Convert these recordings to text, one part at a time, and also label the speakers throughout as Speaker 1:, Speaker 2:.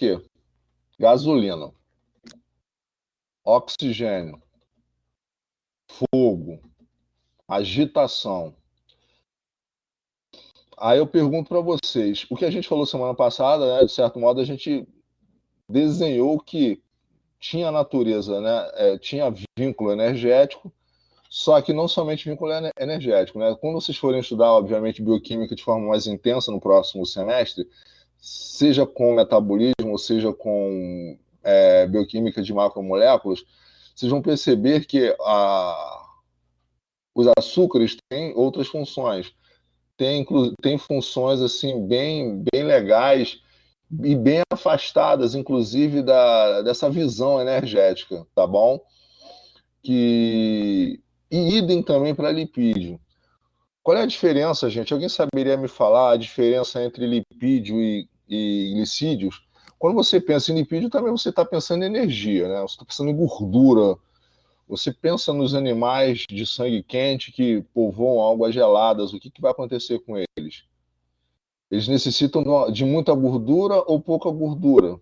Speaker 1: quê? Gasolina, oxigênio, fogo, agitação. Aí eu pergunto para vocês, o que a gente falou semana passada, né, de certo modo, a gente desenhou que tinha natureza, né, tinha vínculo energético, só que não somente vínculo energético, né? Quando vocês forem estudar, obviamente, bioquímica de forma mais intensa no próximo semestre, seja com metabolismo, seja com bioquímica de macromoléculas, vocês vão perceber que os açúcares têm outras funções. Tem funções assim bem legais e bem afastadas, inclusive, dessa visão energética, tá bom? E idem também para lipídio. Qual é a diferença, gente? Alguém saberia me falar a diferença entre lipídio e glicídios? Quando você pensa em lipídio, também você está pensando em energia, né? Você está pensando em gordura. Você pensa nos animais de sangue quente que povoam águas geladas. O que vai acontecer com eles? Eles necessitam de muita gordura ou pouca gordura?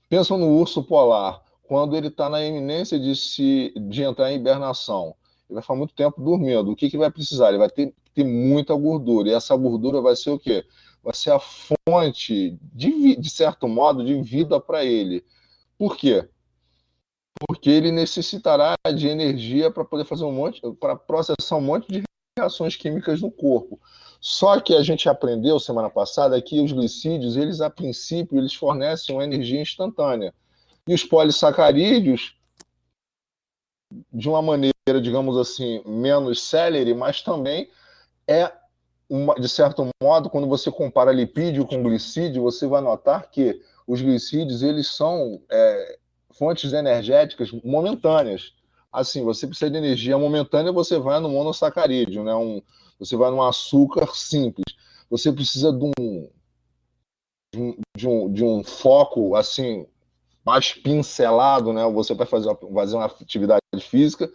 Speaker 1: Pensam no urso polar. Quando ele está na iminência de entrar em hibernação, ele vai ficar muito tempo dormindo. O que vai precisar? Ele vai ter muita gordura. E essa gordura vai ser o quê? Vai ser a fonte, de certo modo, de vida para ele. Por quê? Porque ele necessitará de energia para poder fazer para processar um monte de reações químicas no corpo. Só que a gente aprendeu semana passada que os glicídios, eles a princípio, eles fornecem uma energia instantânea. E os polissacarídeos, de uma maneira, digamos assim, menos célere, mas também de certo modo, quando você compara lipídio com glicídio, você vai notar que os glicídios, eles são fontes energéticas momentâneas. Assim, você precisa de energia momentânea, você vai no monossacarídeo, né? Você vai num açúcar simples. Você precisa de um foco, assim, mais pincelado, né? Você vai fazer uma atividade física,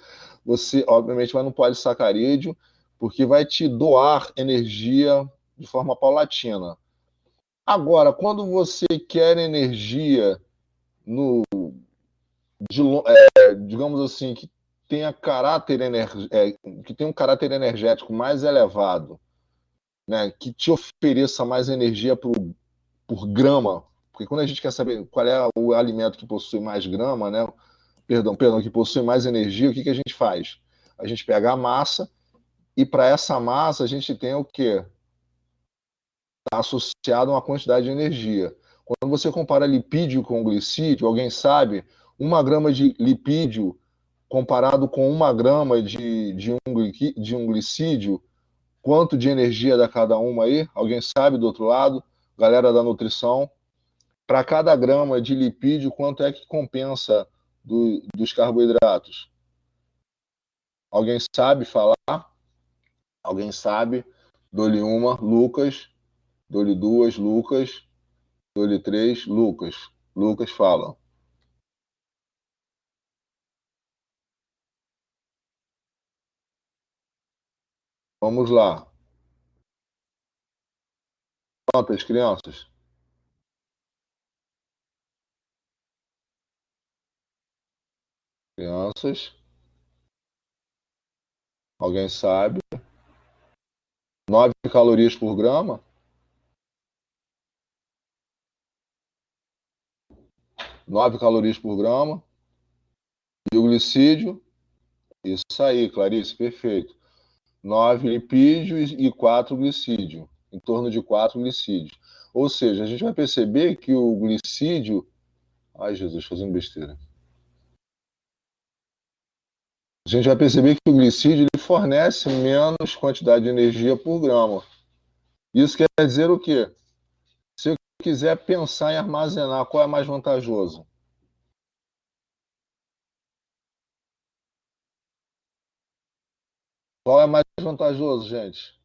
Speaker 1: você, obviamente, vai no polissacarídeo, porque vai te doar energia de forma paulatina. Agora, quando você quer energia no, digamos assim, que tenha que tenha um caráter energético mais elevado, né, que te ofereça mais energia por grama, porque quando a gente quer saber qual é o alimento que possui mais grama, né, que possui mais energia, o que a gente faz? A gente pega a massa e para essa massa a gente tem o quê? Está associado a uma quantidade de energia. Quando você compara lipídio com glicídio, alguém sabe, 1 grama de lipídio comparado com 1 grama de um glicídio, quanto de energia dá cada uma aí? Alguém sabe do outro lado? Galera da nutrição. Para cada grama de lipídio, quanto é que compensa dos carboidratos? Alguém sabe falar? Alguém sabe? Dou-lhe uma, Lucas. Dou-lhe duas, Lucas. Dou-lhe três, Lucas. Lucas fala. Vamos lá. Quantas crianças? Crianças. Alguém sabe? 9 calorias por grama? 9 calorias por grama. E o glicídio? Isso aí, Clarice, perfeito. 9 lipídios e 4 glicídio. Em torno de 4 glicídios. Ou seja, a gente vai perceber que o glicídio. Ai, Jesus, fazendo besteira. A gente vai perceber que o glicídio ele fornece menos quantidade de energia por grama. Isso quer dizer o quê? Se eu quiser pensar em armazenar, qual é mais vantajoso? Qual é mais vantajoso, gente?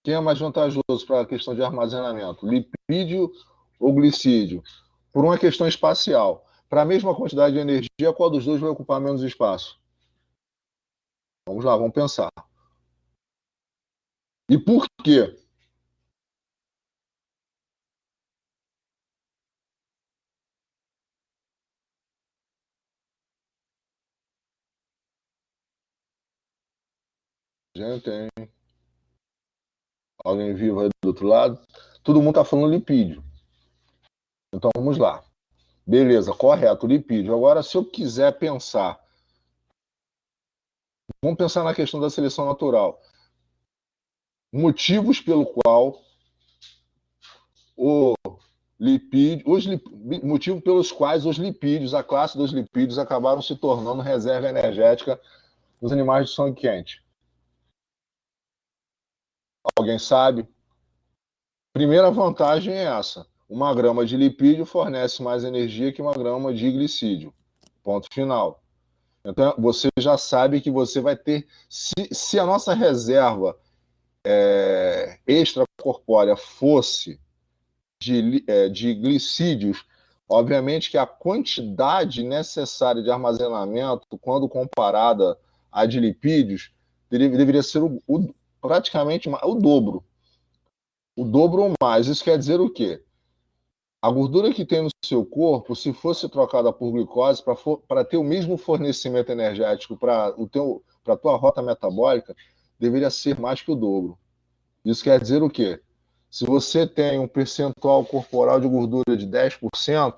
Speaker 1: Quem é mais vantajoso para a questão de armazenamento? Lipídio ou glicídio? Por uma questão espacial. Para a mesma quantidade de energia, qual dos dois vai ocupar menos espaço? Vamos lá, vamos pensar. E por quê? Gente, tem alguém vivo aí do outro lado? Todo mundo está falando lipídio. Então vamos lá. Beleza, correto, lipídio. Agora, se eu quiser pensar, vamos pensar na questão da seleção natural. Motivos pelo qual o lipídio, motivos pelos quais os lipídios, a classe dos lipídios, acabaram se tornando reserva energética dos animais de sangue quente. Alguém sabe? Primeira vantagem é essa. Uma grama de lipídio fornece mais energia que uma grama de glicídio. Ponto final. Então, você já sabe que você vai ter. Se a nossa reserva extracorpórea fosse de glicídios, obviamente que a quantidade necessária de armazenamento, quando comparada à de lipídios, deveria ser praticamente o dobro. O dobro ou mais. Isso quer dizer o quê? A gordura que tem no seu corpo, se fosse trocada por glicose, para ter o mesmo fornecimento energético para a tua rota metabólica, deveria ser mais que o dobro. Isso quer dizer o quê? Se você tem um percentual corporal de gordura de 10%,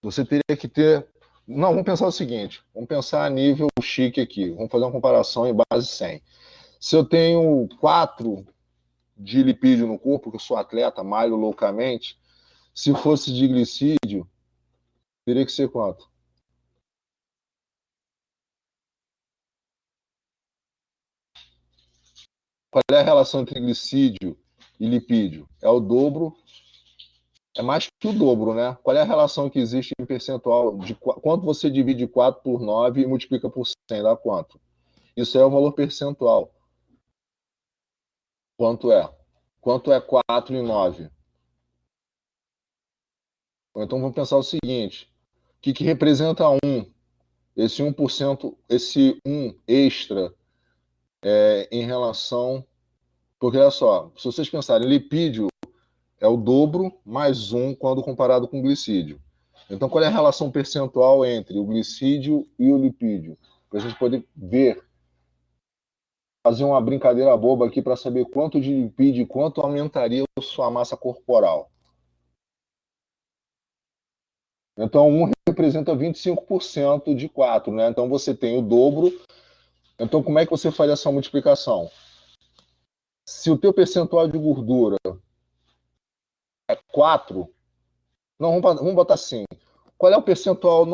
Speaker 1: você teria que ter. Não, vamos pensar o seguinte: vamos pensar a nível chique aqui. Vamos fazer uma comparação em base 100. Se eu tenho 4 de lipídio no corpo, que eu sou atleta, malho loucamente, se fosse de glicídio, teria que ser quanto? Qual é a relação entre glicídio e lipídio? É o dobro, é mais que o dobro, né? Qual é a relação que existe em percentual de quanto você divide 4 por 9 e multiplica por 100, dá quanto? Isso é o valor percentual. Quanto é? Quanto é 4 e 9? Então vamos pensar o seguinte: o que representa um? Esse 1%, esse um extra em relação. Porque olha só, se vocês pensarem, lipídio é o dobro mais um quando comparado com glicídio. Então, qual é a relação percentual entre o glicídio e o lipídio? Para a gente poder ver, fazer uma brincadeira boba aqui para saber quanto de lipídio e quanto aumentaria a sua massa corporal. Então, um representa 25% de 4, né? Então, você tem o dobro. Então, como é que você faz essa multiplicação? Se o teu percentual de gordura é 4, não, vamos botar assim. Qual é o percentual?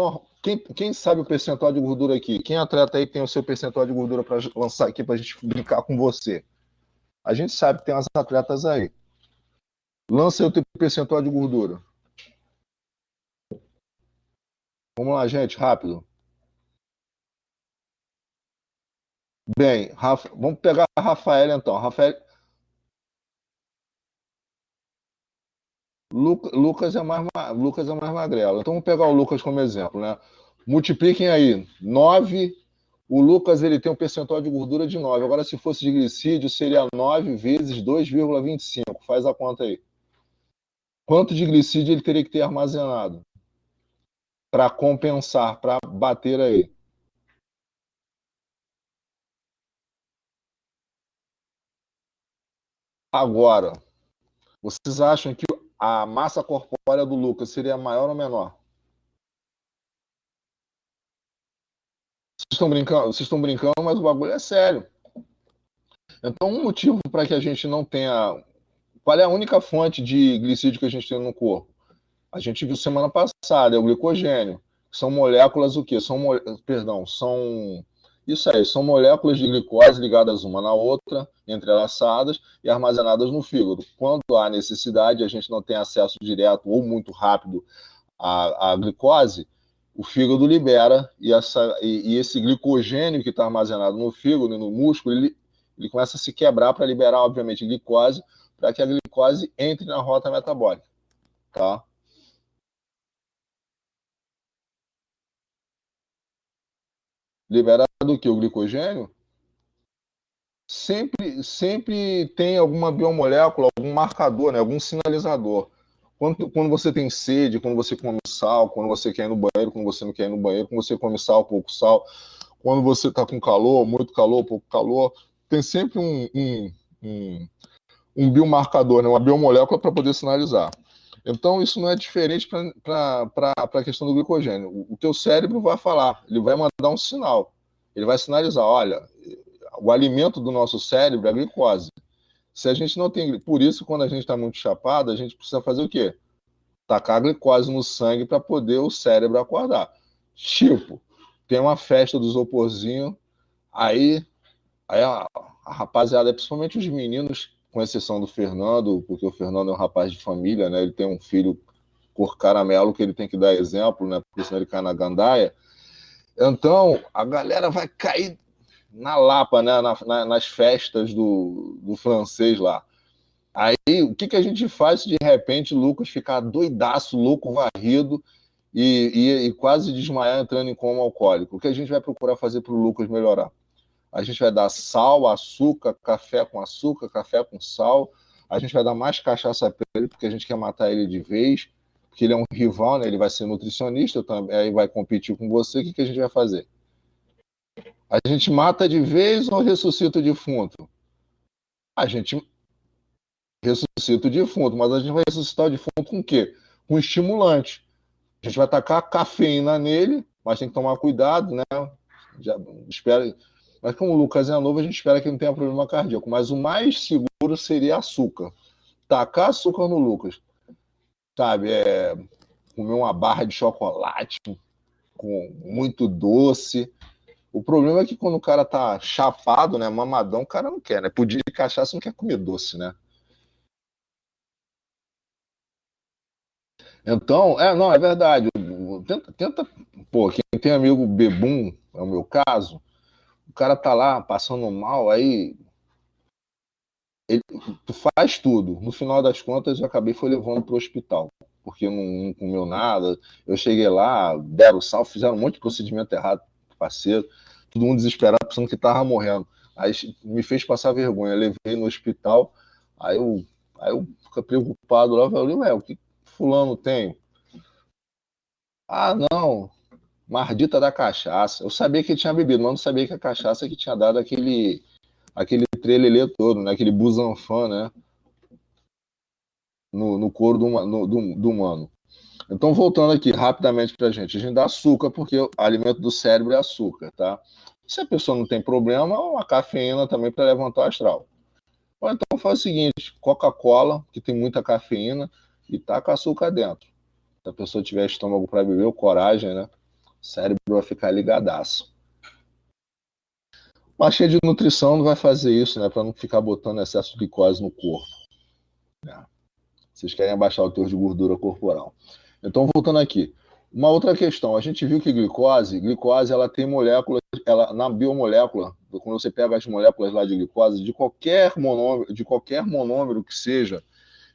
Speaker 1: Quem sabe o percentual de gordura aqui? Quem atleta aí tem o seu percentual de gordura para lançar aqui para a gente brincar com você? A gente sabe que tem umas atletas aí. Lança aí o teu percentual de gordura. Vamos lá, gente, rápido. Bem, vamos pegar a Rafaela então. Lucas é mais magrelo. Então vamos pegar o Lucas como exemplo, né? Multipliquem aí. 9. O Lucas ele tem um percentual de gordura de 9. Agora, se fosse de glicídio, seria 9 vezes 2,25. Faz a conta aí. Quanto de glicídio ele teria que ter armazenado para compensar, para bater aí? Agora, vocês acham que a massa corpórea do Lucas seria maior ou menor? Vocês estão brincando, mas o bagulho é sério. Então, um motivo para que a gente não tenha. Qual é a única fonte de glicídio que a gente tem no corpo? A gente viu semana passada, é o glicogênio. São moléculas o quê? Perdão, são isso aí, são moléculas de glicose ligadas uma na outra, entrelaçadas e armazenadas no fígado. Quando há necessidade, a gente não tem acesso direto ou muito rápido à glicose, o fígado libera e esse glicogênio que está armazenado no fígado e no músculo, ele começa a se quebrar para liberar, obviamente, glicose, para que a glicose entre na rota metabólica, tá? Libera do que? O glicogênio? sempre tem alguma biomolécula, algum marcador, né, algum sinalizador. Quando você tem sede, quando você come sal, quando você quer ir no banheiro, quando você não quer ir no banheiro, quando você come sal, pouco sal, quando você está com calor, muito calor, pouco calor, tem sempre um biomarcador, né, uma biomolécula para poder sinalizar. Então, isso não é diferente para a questão do glicogênio. O teu cérebro vai falar, ele vai mandar um sinal, ele vai sinalizar, olha, o alimento do nosso cérebro é a glicose. Se a gente não tem... Por isso, quando a gente está muito chapado, a gente precisa fazer o quê? Tacar a glicose no sangue para poder o cérebro acordar. Tipo, tem uma festa do isoporzinho, aí a rapaziada, principalmente os meninos, com exceção do Fernando, porque o Fernando é um rapaz de família, né? Ele tem um filho cor caramelo que ele tem que dar exemplo, né? Porque senão ele cai na gandaia. Então, a galera vai cair na Lapa, né? Nas festas do francês lá. Aí, o que a gente faz se de repente o Lucas ficar doidaço, louco, varrido e quase desmaiar entrando em coma alcoólico? O que a gente vai procurar fazer para o Lucas melhorar? A gente vai dar sal, açúcar, café com sal. A gente vai dar mais cachaça para ele, porque a gente quer matar ele de vez, porque ele é um rival, né? Ele vai ser nutricionista, também, aí vai competir com você. O que a gente vai fazer? A gente mata de vez ou ressuscita o defunto? A gente ressuscita o defunto, mas a gente vai ressuscitar o defunto com o quê? Com estimulante. A gente vai tacar cafeína nele, mas tem que tomar cuidado, né? Já espera. Mas como o Lucas é novo, a gente espera que não tenha problema cardíaco. Mas o mais seguro seria açúcar. Tacar açúcar no Lucas, sabe? Comer uma barra de chocolate com muito doce. O problema é que quando o cara tá chapado, né, mamadão, o cara não quer, né? Por dia de cachaça não quer comer doce, né? Então, não, é verdade. Tenta, pô, quem tem amigo bebum, é o meu caso, o cara tá lá passando mal, aí tu faz tudo. No final das contas, eu acabei foi levando pro hospital, porque não comeu nada. Eu cheguei lá, deram sal, fizeram um monte de procedimento errado, parceiro. Todo mundo desesperado, pensando que tava morrendo. Aí me fez passar vergonha. Levei no hospital, aí eu fico preocupado lá, falei, ué, o que fulano tem? Ah, não, mardita da cachaça. Eu sabia que ele tinha bebido, mas não sabia que a cachaça que tinha dado aquele trelelê todo, né? Aquele busanfã, né? No couro do humano. Então, voltando aqui rapidamente para a gente dá açúcar porque o alimento do cérebro é açúcar, tá? Se a pessoa não tem problema, uma cafeína também para levantar o astral. Ou então faz o seguinte, Coca-Cola, que tem muita cafeína, e taca açúcar dentro. Se a pessoa tiver estômago para beber, ou coragem, né? O cérebro vai ficar ligadaço. Uma cheia de nutrição não vai fazer isso, né? Para não ficar botando excesso de glicose no corpo. Né? Vocês querem abaixar o teor de gordura corporal. Então, voltando aqui. Uma outra questão, a gente viu que glicose ela tem moléculas, ela, na biomolécula, quando você pega as moléculas lá de glicose, de qualquer monômero que seja,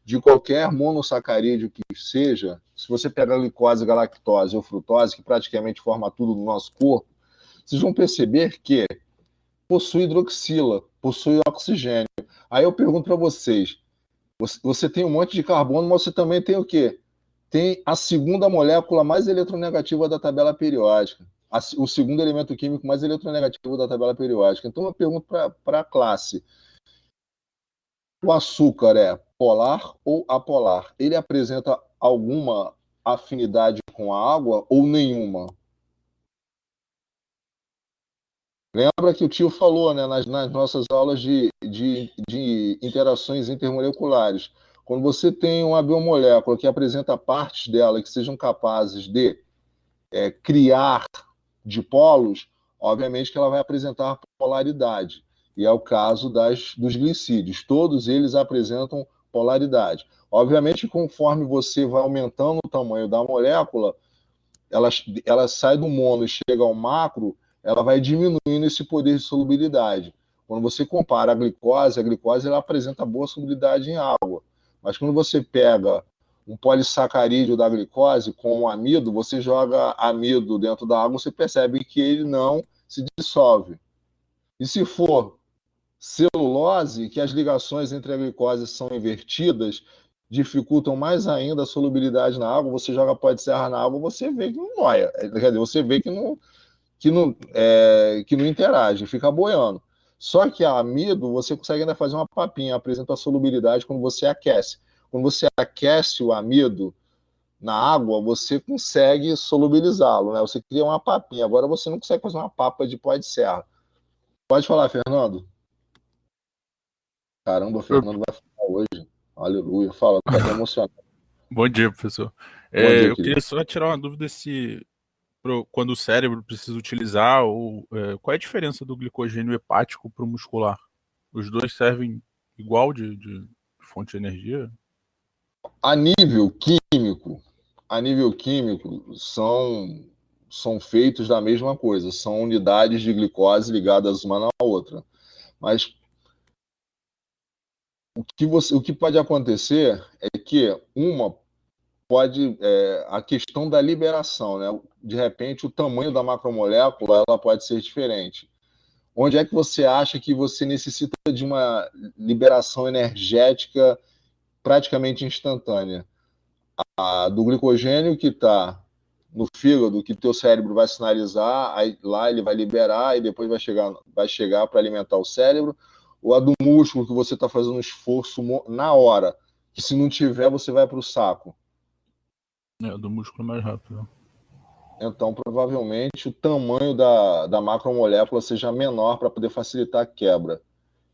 Speaker 1: de qualquer monossacarídeo que seja, se você pega a glicose, galactose ou frutose, que praticamente forma tudo no nosso corpo, vocês vão perceber que possui hidroxila, possui oxigênio. Aí eu pergunto para vocês, você tem um monte de carbono, mas você também tem o quê? Tem a segunda molécula mais eletronegativa da tabela periódica. O segundo elemento químico mais eletronegativo da tabela periódica. Então eu pergunto para a classe: o açúcar é polar ou apolar? Ele apresenta alguma afinidade com a água ou nenhuma? Lembra que o tio falou, né, nas nossas aulas de interações intermoleculares. Quando você tem uma biomolécula que apresenta partes dela que sejam capazes de criar dipolos, obviamente que ela vai apresentar polaridade. E é o caso dos glicídios. Todos eles apresentam polaridade. Obviamente, conforme você vai aumentando o tamanho da molécula, ela sai do mono e chega ao macro, ela vai diminuindo esse poder de solubilidade. Quando você compara a glicose ela apresenta boa solubilidade em água. Mas quando você pega um polissacarídeo da glicose com o amido, você joga amido dentro da água, você percebe que ele não se dissolve. E se for celulose, que as ligações entre a glicose são invertidas, dificultam mais ainda a solubilidade na água. Você joga pó de serra na água, você vê que não noia. Quer dizer, você vê que não interage, fica boiando. Só que a amido, você consegue ainda fazer uma papinha, apresenta a solubilidade quando você aquece. Quando você aquece o amido na água, você consegue solubilizá-lo, né? Você cria uma papinha. Agora você não consegue fazer uma papa de pó de serra. Pode falar, Fernando. Caramba, o
Speaker 2: Eu-
Speaker 1: Fernando vai falar hoje. Aleluia. Fala, tô até emocionado.
Speaker 2: Bom dia, professor.
Speaker 1: Bom dia,
Speaker 2: Eu
Speaker 1: querido.
Speaker 2: queria só tirar uma dúvida se quando o cérebro precisa utilizar, qual é a diferença do glicogênio hepático para o muscular? Os dois servem igual de fonte de energia?
Speaker 1: A nível químico, a nível químico são feitos da mesma coisa, são unidades de glicose ligadas uma na outra. Mas o que pode acontecer é que uma pode a questão da liberação, né? De repente o tamanho da macromolécula ela pode ser diferente. Onde é que você acha que você necessita de uma liberação energética praticamente instantânea? A do glicogênio que está no fígado, que teu cérebro vai sinalizar, aí lá ele vai liberar e depois vai chegar para alimentar o cérebro, ou a do músculo que você está fazendo um esforço na hora, que se não tiver você vai para o saco.
Speaker 2: É, do músculo é mais rápido.
Speaker 1: Então, provavelmente, o tamanho da macromolécula seja menor para poder facilitar a quebra.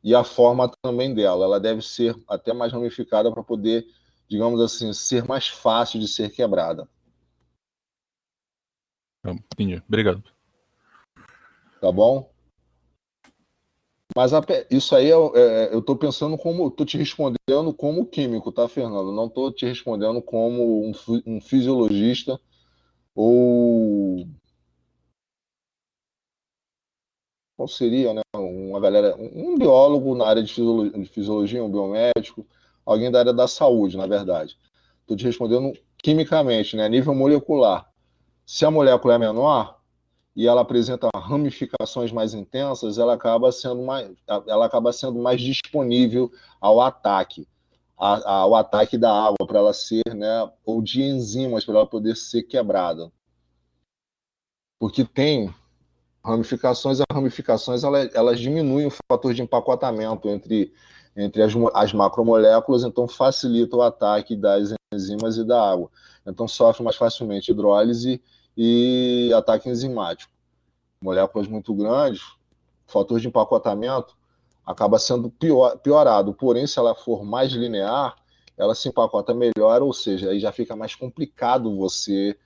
Speaker 1: E a forma também dela. Ela deve ser até mais ramificada para poder, digamos assim, ser mais fácil de ser quebrada.
Speaker 2: Tá, entendi. Obrigado.
Speaker 1: Tá bom? Mas isso aí eu estou pensando como. Estou te respondendo como químico, tá, Fernando? Não estou te respondendo como um fisiologista ou. Qual seria, né? Uma galera. Um biólogo na área de fisiologia, um biomédico, alguém da área da saúde, na verdade. Estou te respondendo quimicamente, né? A nível molecular. Se a molécula é menor e ela apresenta ramificações mais intensas, ela acaba sendo mais disponível ao ataque, ao ataque da água para ela ser, né, ou de enzimas para ela poder ser quebrada. Porque tem ramificações, as ramificações elas diminuem o fator de empacotamento entre as macromoléculas, então facilita o ataque das enzimas e da água. Então sofre mais facilmente hidrólise e ataque enzimático. Moléculas muito grandes, o fator de empacotamento acaba sendo piorado. Porém, se ela for mais linear, ela se empacota melhor, ou seja, aí já fica mais complicado você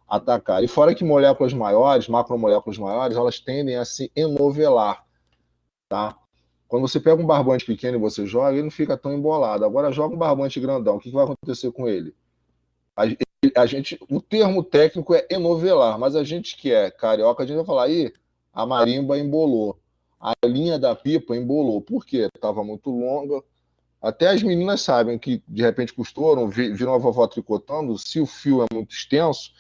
Speaker 1: atacar. E fora que moléculas maiores, macromoléculas maiores, elas tendem a se enovelar, tá? Quando você pega um barbante pequeno e você joga, ele não fica tão embolado. Agora joga um barbante grandão, o que vai acontecer com ele? O termo técnico é enovelar, mas a gente que é carioca, a gente vai falar aí, a marimba embolou. A linha da pipa embolou. Por quê? Estava muito longa. Até as meninas sabem que, de repente, costuram, viram a vovó tricotando, se o fio é muito extenso,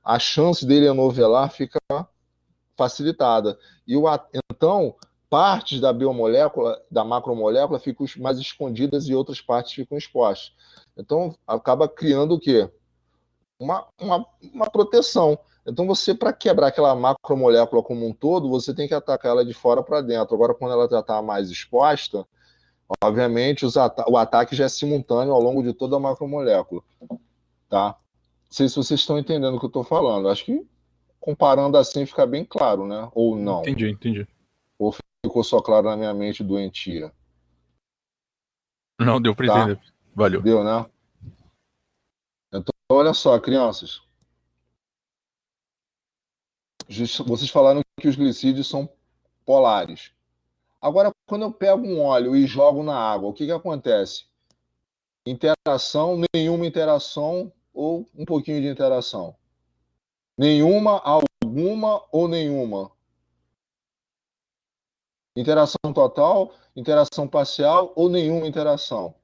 Speaker 1: a chance dele enovelar fica facilitada. Então, partes da biomolécula, da macromolécula, ficam mais escondidas e outras partes ficam expostas. Então, acaba criando o quê? Uma proteção. Então, você, para quebrar aquela macromolécula como um todo, você tem que atacar ela de fora para dentro. Agora, quando ela já está mais exposta, obviamente o ataque já é simultâneo ao longo de toda a macromolécula. Tá? Não sei se vocês estão entendendo o que eu estou falando. Acho que comparando assim fica bem claro, né? Ou não.
Speaker 2: Entendi, entendi.
Speaker 1: Ou ficou só claro na minha mente doentia.
Speaker 2: Não, deu pra
Speaker 1: Tá?
Speaker 2: entender. Valeu.
Speaker 1: Deu, né? Então, olha só, crianças. Vocês falaram que os glicídios são polares. Agora, quando eu pego um óleo e jogo na água, o que acontece? Interação, nenhuma interação ou um pouquinho de interação? Nenhuma, alguma ou nenhuma? Interação total, interação parcial ou nenhuma interação?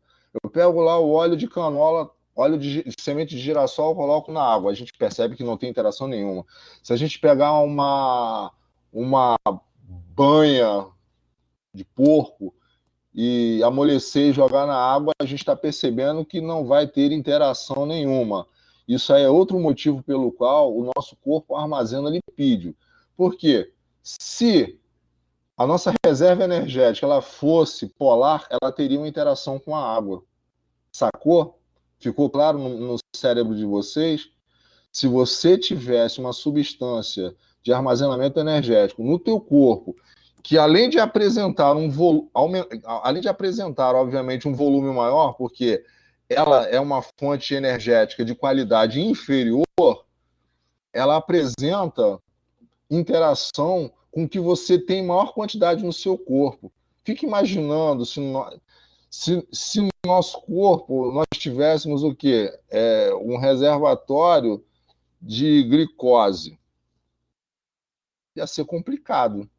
Speaker 1: Eu pego lá o óleo de canola, óleo de semente de girassol, coloco na água. A gente percebe que não tem interação nenhuma. Se a gente pegar uma banha de porco e amolecer e jogar na água, a gente está percebendo que não vai ter interação nenhuma. Isso aí é outro motivo pelo qual o nosso corpo armazena lipídio. Por quê? Se a nossa reserva energética ela fosse polar, ela teria uma interação com a água. Sacou? Ficou claro no cérebro de vocês? Se você tivesse uma substância de armazenamento energético no teu corpo, que além de apresentar além de apresentar, obviamente, um volume maior, porque ela é uma fonte energética de qualidade inferior, ela apresenta interação com que você tem maior quantidade no seu corpo. Fique imaginando se no nosso corpo nós tivéssemos o quê? Um reservatório de glicose. Ia ser complicado.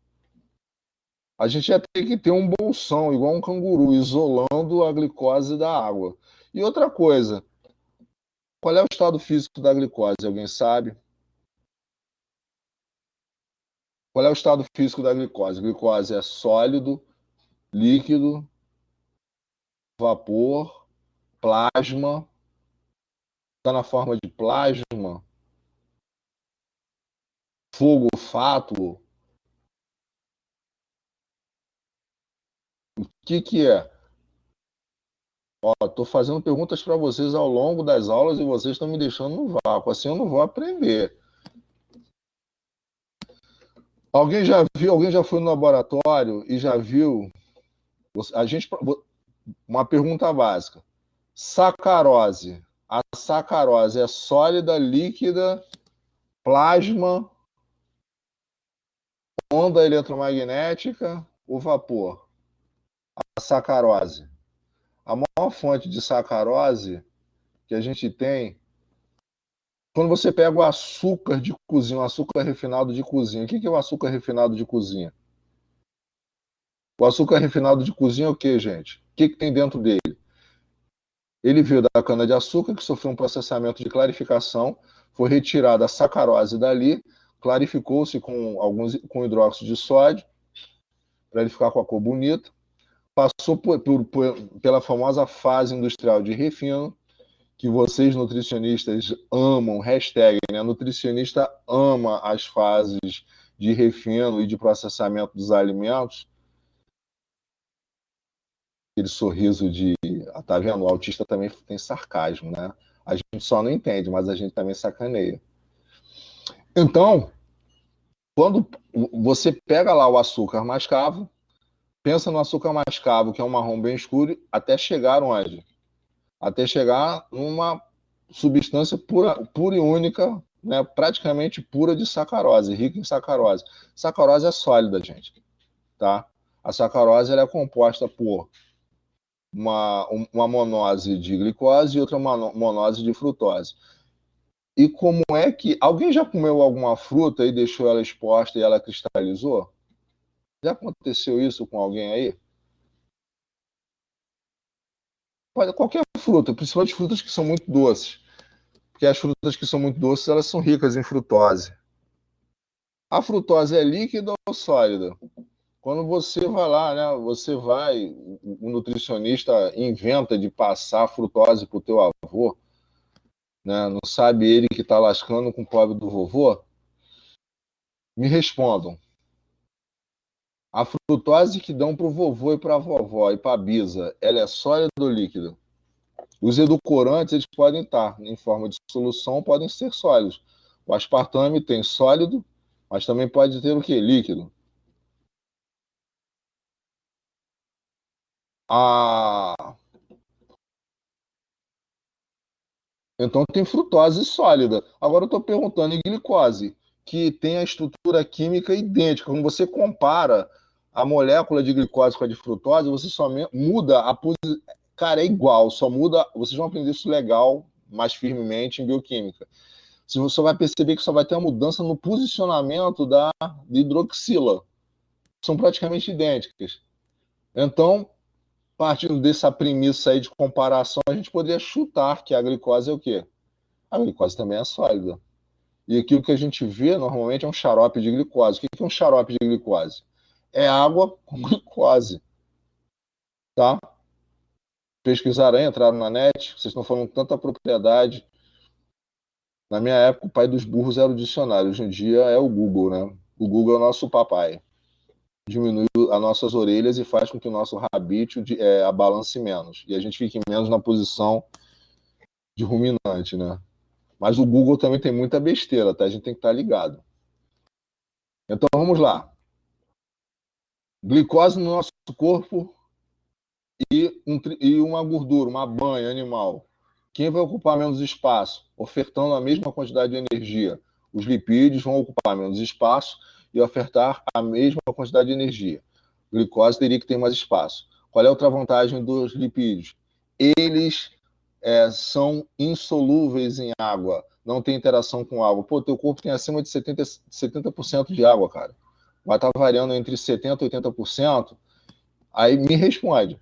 Speaker 1: A gente ia ter que ter um bolsão, igual um canguru, isolando a glicose da água. E outra coisa, qual é o estado físico da glicose? Alguém sabe? Qual é o estado físico da glicose? A glicose é sólido, líquido, vapor, plasma. Está na forma de plasma, fogo, fato. O que é? Estou fazendo perguntas para vocês ao longo das aulas e vocês estão me deixando no vácuo. Assim eu não vou aprender. Alguém já viu? Alguém já foi no laboratório e já viu? Uma pergunta básica. Sacarose. A sacarose é sólida, líquida, plasma, onda eletromagnética ou vapor? A sacarose. A maior fonte de sacarose que a gente tem, quando você pega o açúcar de cozinha, o açúcar refinado de cozinha. O que é o açúcar refinado de cozinha? O açúcar refinado de cozinha é o que, gente? O que tem dentro dele? Ele veio da cana-de-açúcar, que sofreu um processamento de clarificação, foi retirada a sacarose dali, clarificou-se com hidróxido de sódio, para ele ficar com a cor bonita, passou pela famosa fase industrial de refino, que vocês nutricionistas amam, hashtag, né? Nutricionista ama as fases de refino e de processamento dos alimentos. Aquele sorriso de... Tá vendo? O autista também tem sarcasmo, né? A gente só não entende, mas a gente também sacaneia. Então, quando você pega lá o açúcar mascavo, pensa no açúcar mascavo, que é um marrom bem escuro, até chegar onde? Até chegar numa substância pura e única, né? Praticamente pura de sacarose, rica em sacarose. Sacarose é sólida, gente. Tá? A sacarose ela é composta por uma monose de glicose e outra monose de frutose. E como é que... Alguém já comeu alguma fruta e deixou ela exposta e ela cristalizou? Já aconteceu isso com alguém aí? Qualquer fruta, principalmente frutas que são muito doces. Porque as frutas que são muito doces, elas são ricas em frutose. A frutose é líquida ou sólida? Quando você vai lá, né, o nutricionista inventa de passar frutose pro teu avô, né, não sabe ele que está lascando com o pobre do vovô? Me respondam. A frutose que dão pro vovô e pra vovó e pra bisa, ela é sólida ou líquida? Os edulcorantes, eles podem estar em forma de solução, podem ser sólidos. O aspartame tem sólido, mas também pode ter o quê? Líquido. Ah, então tem frutose sólida. Agora eu estou perguntando, e glicose, que tem a estrutura química idêntica. Quando você compara a molécula de glicose com a de frutose, você só muda a posição. Cara, é igual, só muda. Vocês vão aprender isso legal, mais firmemente em bioquímica. Você vai perceber que só vai ter uma mudança no posicionamento da hidroxila. São praticamente idênticas. Então, partindo dessa premissa aí de comparação, a gente poderia chutar que a glicose é o quê? A glicose também é sólida. E aqui o que a gente vê normalmente é um xarope de glicose. O que é um xarope de glicose? É água com glicose. tá? Pesquisaram aí, entraram na net, vocês estão falando com tanta propriedade. Na minha época, o pai dos burros era o dicionário, hoje em dia é o Google, né? O Google é o nosso papai. Diminui as nossas orelhas e faz com que o nosso rabício abalance menos. E a gente fique menos na posição de ruminante, né? Mas o Google também tem muita besteira, tá? A gente tem que estar ligado. Então vamos lá. Glicose no nosso corpo e uma gordura, uma banha animal. Quem vai ocupar menos espaço, ofertando a mesma quantidade de energia? Os lipídios vão ocupar menos espaço e ofertar a mesma quantidade de energia. Glicose teria que ter mais espaço. Qual é a outra vantagem dos lipídios? Eles são insolúveis em água, não tem interação com água. Pô, teu corpo tem acima de 70% de água, cara. Vai estar variando entre 70% e 80%. Aí me responde.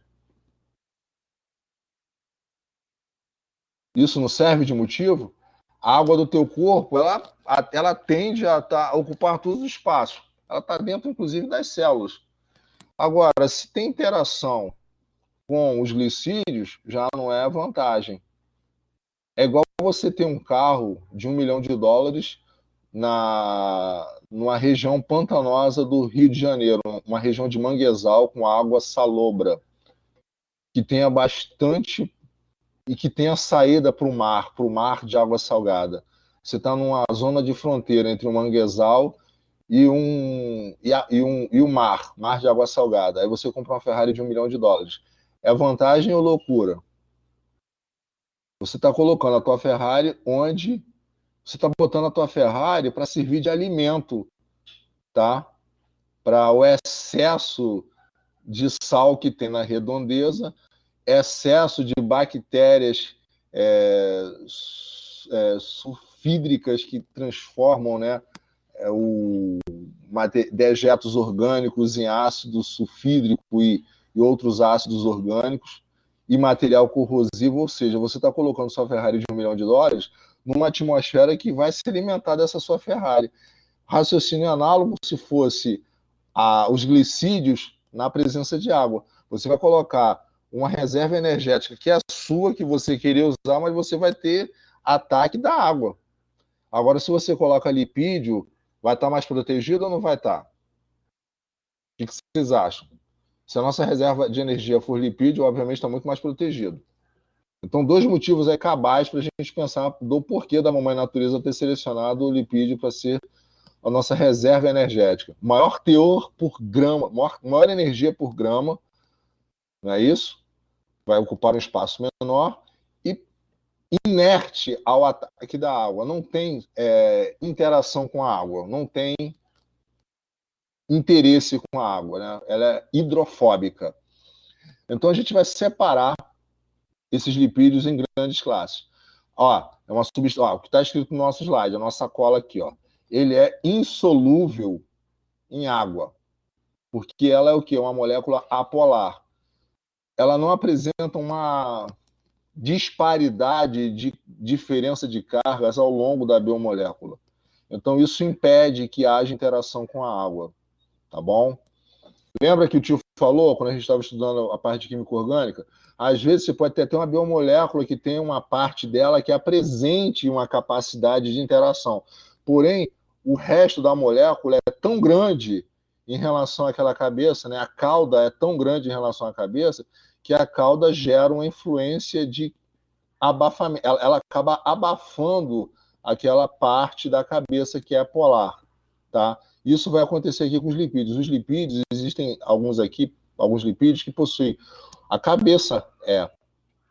Speaker 1: Isso não serve de motivo? A água do teu corpo, ela tende a ocupar todos os espaços. Ela está dentro, inclusive, das células. Agora, se tem interação com os glicídios, já não é vantagem. É igual você ter um carro de US$ 1 milhão numa região pantanosa do Rio de Janeiro, uma região de manguezal com água salobra, que tenha bastante e que tenha saída para o mar de água salgada. Você está numa zona de fronteira entre um manguezal e o mar de água salgada. Aí você compra uma Ferrari de US$ 1 milhão. É vantagem ou loucura? Você está colocando a tua Ferrari onde você está botando a tua Ferrari para servir de alimento, tá? Para o excesso de sal que tem na redondeza, excesso de bactérias sulfídricas que transformam, né, dejetos orgânicos em ácido sulfídrico e outros ácidos orgânicos e material corrosivo, ou seja, você está colocando sua Ferrari de US$ 1 milhão numa atmosfera que vai se alimentar dessa sua Ferrari. Raciocínio análogo se fosse os glicídios na presença de água. Você vai colocar uma reserva energética que é a sua, que você queria usar, mas você vai ter ataque da água. Agora, se você coloca lipídio, vai estar mais protegido ou não vai estar? O que vocês acham? Se a nossa reserva de energia for lipídio, obviamente está muito mais protegido. Então, dois motivos aí cabais para a gente pensar do porquê da mamãe natureza ter selecionado o lipídio para ser a nossa reserva energética. Maior teor por grama, maior energia por grama, não é isso? Vai ocupar um espaço menor e inerte ao ataque da água. Não tem interação com a água, não tem interesse com a água, né? Ela é hidrofóbica. Então a gente vai separar esses lipídios em grandes classes. Ó, é uma substância, o que está escrito no nosso slide, a nossa cola aqui, ó. Ele é insolúvel em água, porque ela é o quê? Uma molécula apolar. Ela não apresenta uma disparidade de diferença de cargas ao longo da biomolécula. Então isso impede que haja interação com a água, tá bom? Lembra que o tio falou, quando a gente estava estudando a parte de química orgânica? Às vezes você pode ter até uma biomolécula que tem uma parte dela que apresente uma capacidade de interação. Porém, o resto da molécula é tão grande em relação àquela cabeça, né? A cauda é tão grande em relação à cabeça, que a cauda gera uma influência de abafamento. Ela acaba abafando aquela parte da cabeça que é polar, tá? Isso vai acontecer aqui com os lipídios. Os lipídios, existem alguns lipídios que possuem a cabeça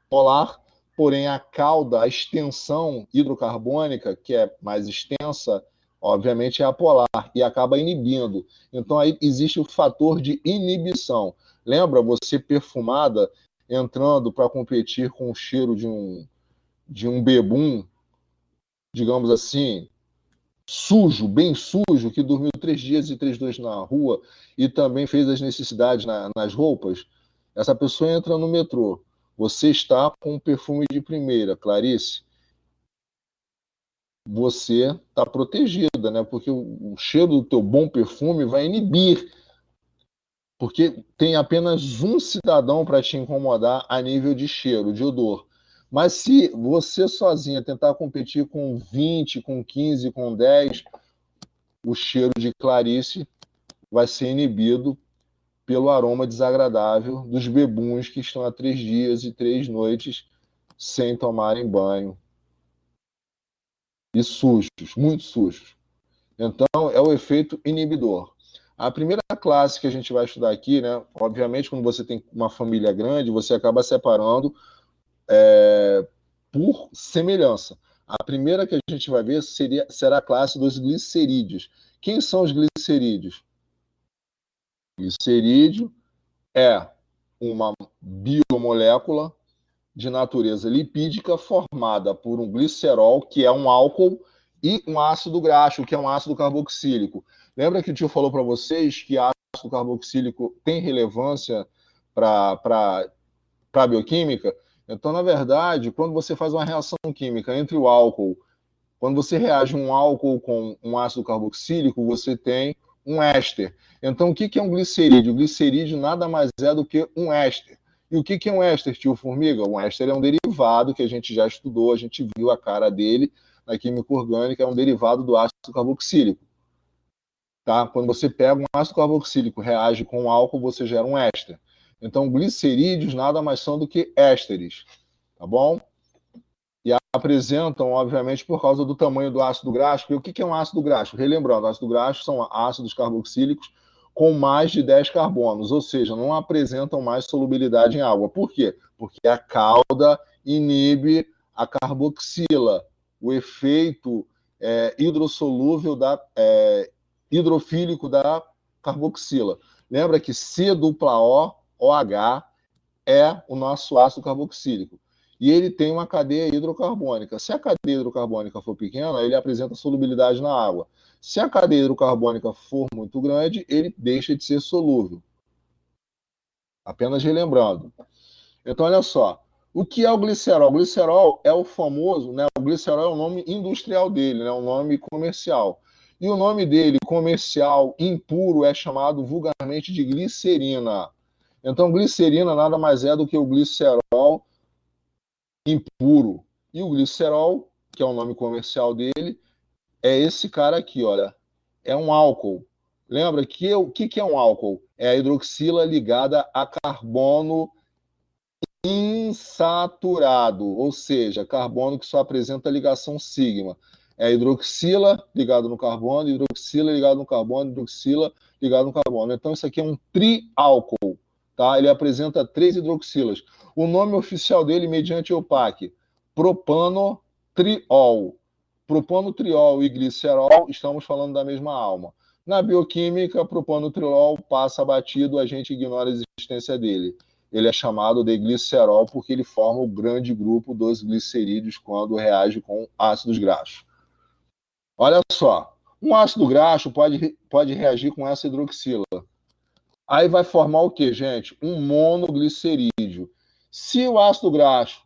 Speaker 1: polar, porém a cauda, a extensão hidrocarbônica, que é mais extensa, obviamente é apolar e acaba inibindo. Então aí existe o fator de inibição. Lembra você perfumada entrando para competir com o cheiro de um bebum, digamos assim, sujo, bem sujo, que dormiu 3 dias e 3 noites na rua e também fez as necessidades nas roupas? Essa pessoa entra no metrô. Você está com um perfume de primeira, Clarice. Você está protegida, né? Porque o cheiro do teu bom perfume vai inibir Porque tem apenas um cidadão para te incomodar a nível de cheiro, de odor. Mas se você sozinha tentar competir com 20, com 15, com 10, o cheiro de Clarice vai ser inibido pelo aroma desagradável dos bebuns que estão há 3 dias e 3 noites sem tomarem banho. E sujos, muito sujos. Então, é o efeito inibidor. A primeira classe que a gente vai estudar aqui, né? Obviamente, quando você tem uma família grande, você acaba separando por semelhança. A primeira que a gente vai ver será a classe dos glicerídeos. Quem são os glicerídeos? Glicerídeo é uma biomolécula de natureza lipídica formada por um glicerol, que é um álcool, e um ácido graxo, que é um ácido carboxílico. Lembra que o tio falou para vocês que ácido carboxílico tem relevância para a bioquímica? Então, na verdade, quando você faz uma reação química entre o álcool, quando você reage um álcool com um ácido carboxílico, você tem um éster. Então, o que é um glicerídeo? O glicerídeo nada mais é do que um éster. E o que é um éster, tio Formiga? Um éster é um derivado que a gente já estudou, a gente viu a cara dele na química orgânica, é um derivado do ácido carboxílico. Tá? Quando você pega um ácido carboxílico, reage com um álcool, você gera um éster. Então, glicerídeos nada mais são do que ésteres, tá bom? E apresentam, obviamente, por causa do tamanho do ácido graxo. E o que é um ácido graxo? Relembrando, ácido graxo são ácidos carboxílicos com mais de 10 carbonos, ou seja, não apresentam mais solubilidade em água. Por quê? Porque a cauda inibe a carboxila, o efeito hidrossolúvel hidrofílico da carboxila. Lembra que C-O, OH, é o nosso ácido carboxílico. E ele tem uma cadeia hidrocarbônica. Se a cadeia hidrocarbônica for pequena, ele apresenta solubilidade na água. Se a cadeia hidrocarbônica for muito grande, ele deixa de ser solúvel. Apenas relembrando. Então, olha só. O que é o glicerol? O glicerol é o famoso, né? O glicerol é o nome industrial dele, né? O nome comercial. E o nome dele, comercial, impuro, é chamado vulgarmente de glicerina. Então, glicerina nada mais é do que o glicerol impuro. E o glicerol, que é o nome comercial dele, é esse cara aqui, olha. É um álcool. Lembra que o que é um álcool? É a hidroxila ligada a carbono insaturado, ou seja, carbono que só apresenta ligação sigma. É hidroxila ligado no carbono, hidroxila ligado no carbono, hidroxila ligado no carbono. Então, isso aqui é um triálcool, tá? Ele apresenta 3 hidroxilas. O nome oficial dele, mediante EUPAC, propanotriol. Propanotriol e glicerol, estamos falando da mesma alma. Na bioquímica, propanotriol passa batido, a gente ignora a existência dele. Ele é chamado de glicerol porque ele forma o grande grupo dos glicerídeos quando reage com ácidos graxos. Olha só, um ácido graxo pode reagir com essa hidroxila. Aí vai formar o que, gente? Um monoglicerídeo. Se o ácido graxo,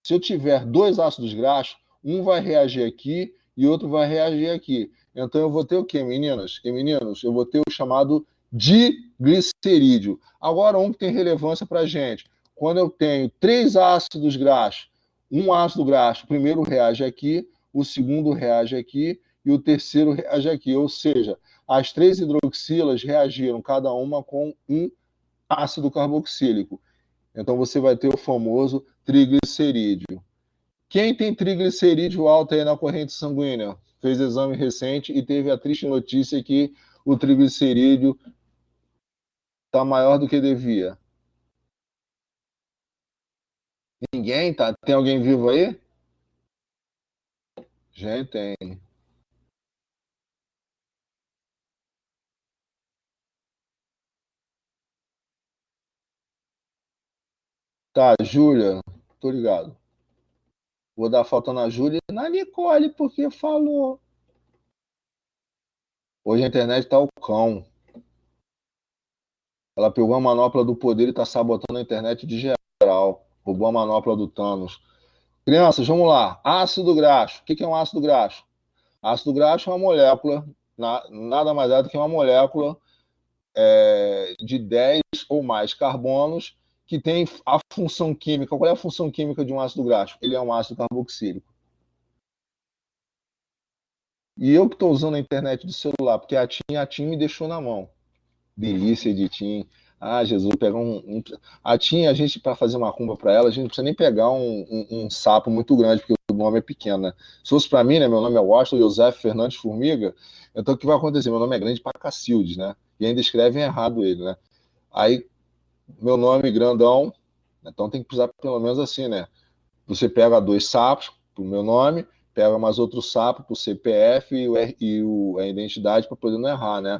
Speaker 1: se eu tiver 2 ácidos graxos, um vai reagir aqui e outro vai reagir aqui. Então eu vou ter o quê, meninas e meninos? Eu vou ter o chamado diglicerídeo. Agora, um que tem relevância para a gente. Quando eu tenho 3 ácidos graxos, um ácido graxo, o primeiro reage aqui, o segundo reage aqui e o terceiro reage aqui. Ou seja, as 3 hidroxilas reagiram cada uma com um ácido carboxílico. Então você vai ter o famoso triglicerídeo. Quem tem triglicerídeo alto aí na corrente sanguínea? Fez exame recente e teve a triste notícia que o triglicerídeo está maior do que devia. Ninguém? Tá? Tem alguém vivo aí? Gente, tem. Tá, Júlia, tô ligado. Vou dar falta na Júlia e na Nicole, porque falou. Hoje a internet tá o cão. Ela pegou a manopla do poder e tá sabotando a internet de geral. Roubou a manopla do Thanos. Crianças, vamos lá. Ácido graxo. O que é um ácido graxo? Ácido graxo é uma molécula, nada mais é do que uma molécula de 10 ou mais carbonos que tem a função química. Qual é a função química de um ácido graxo? Ele é um ácido carboxílico. E eu que estou usando a internet do celular, porque a TIM me deixou na mão. Delícia de TIM. Ah, Jesus, pegar a TIM, a gente, para fazer uma rumba para ela, a gente não precisa nem pegar um sapo muito grande, porque o nome é pequeno, né? Se fosse para mim, né? Meu nome é Washington José Fernandes Formiga, então o que vai acontecer? Meu nome é grande para Cacildes, né? E ainda escrevem errado ele, né? Aí, meu nome grandão, então tem que precisar pelo menos assim, né? Você pega 2 sapos pro meu nome, pega mais outro sapo pro CPF e a identidade para poder não errar, né?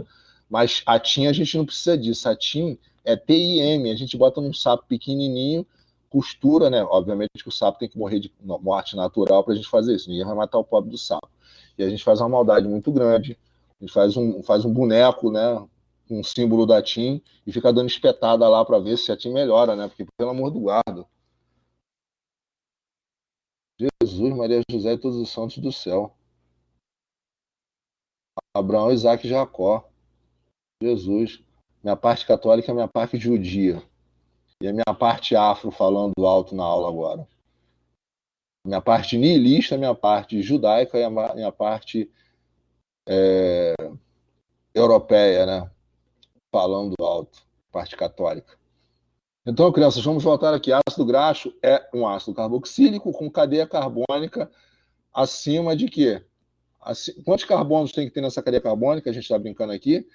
Speaker 1: Mas a TIM a gente não precisa disso. A TIM é TIM, a gente bota num sapo pequenininho, costura, né? Obviamente que o sapo tem que morrer de morte natural para a gente fazer isso. Ninguém vai matar o pobre do sapo. E a gente faz uma maldade muito grande. A gente faz um boneco, né? Um símbolo da TIM e fica dando espetada lá para ver se a TIM melhora, né? Porque, pelo amor do guarda. Jesus, Maria José e todos os santos do céu. Abraão, Isaac e Jacó. Jesus. Minha parte católica é minha parte judia. E a minha parte afro falando alto na aula agora. Minha parte niilista, minha parte judaica e a minha parte europeia, né? Falando alto. Parte católica. Então, crianças, vamos voltar aqui. Ácido graxo é um ácido carboxílico com cadeia carbônica acima de quê? Quantos carbonos tem que ter nessa cadeia carbônica? A gente está brincando aqui.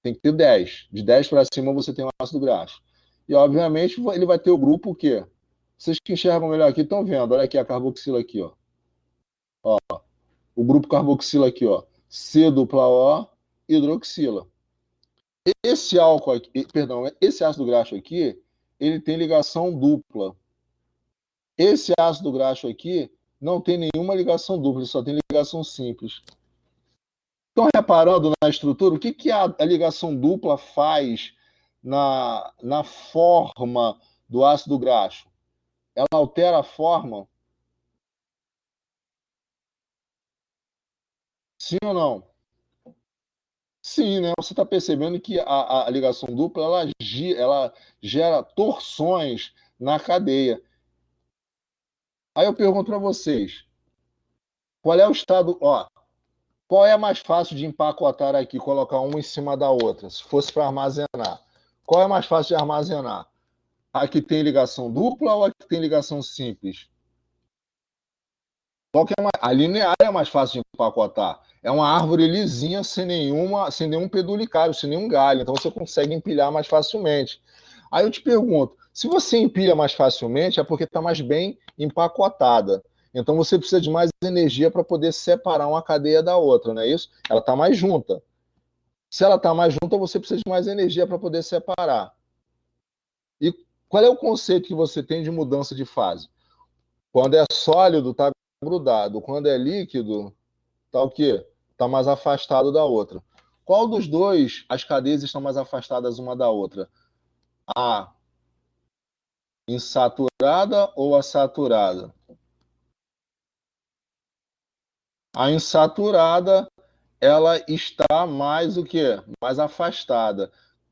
Speaker 1: Tem que ter 10. De 10 para cima você tem um ácido graxo. E, obviamente, ele vai ter o grupo o quê? Vocês que enxergam melhor aqui estão vendo. Olha aqui a carboxila aqui, ó. O grupo carboxila aqui, ó. C-O, hidroxila. Esse álcool aqui, perdão, esse ácido graxo aqui, ele tem ligação dupla. Esse ácido graxo aqui não tem nenhuma ligação dupla, ele só tem ligação simples. Estão reparando na estrutura? O que a ligação dupla faz na forma do ácido graxo? Ela altera a forma? Sim ou não? Sim, né? Você está percebendo que a ligação dupla ela gera torções na cadeia. Aí eu pergunto para vocês, qual é o estado? Ó, qual é mais fácil de empacotar aqui, colocar uma em cima da outra, se fosse para armazenar? Qual é mais fácil de armazenar? A que tem ligação dupla ou a que tem ligação simples? A linear é mais fácil de empacotar. É uma árvore lisinha sem nenhum pedulicário, sem nenhum galho. Então você consegue empilhar mais facilmente. Aí eu te pergunto, se você empilha mais facilmente, é porque está mais bem empacotada. Então você precisa de mais energia para poder separar uma cadeia da outra, não é isso? Ela está mais junta. Se ela está mais junta, você precisa de mais energia para poder separar. E qual é o conceito que você tem de mudança de fase? Quando é sólido, está grudado. Quando é líquido, está o quê? Está mais afastado da outra. Qual dos dois as cadeias estão mais afastadas uma da outra? A insaturada ou a saturada? A insaturada, ela está mais o quê? Mais afastada.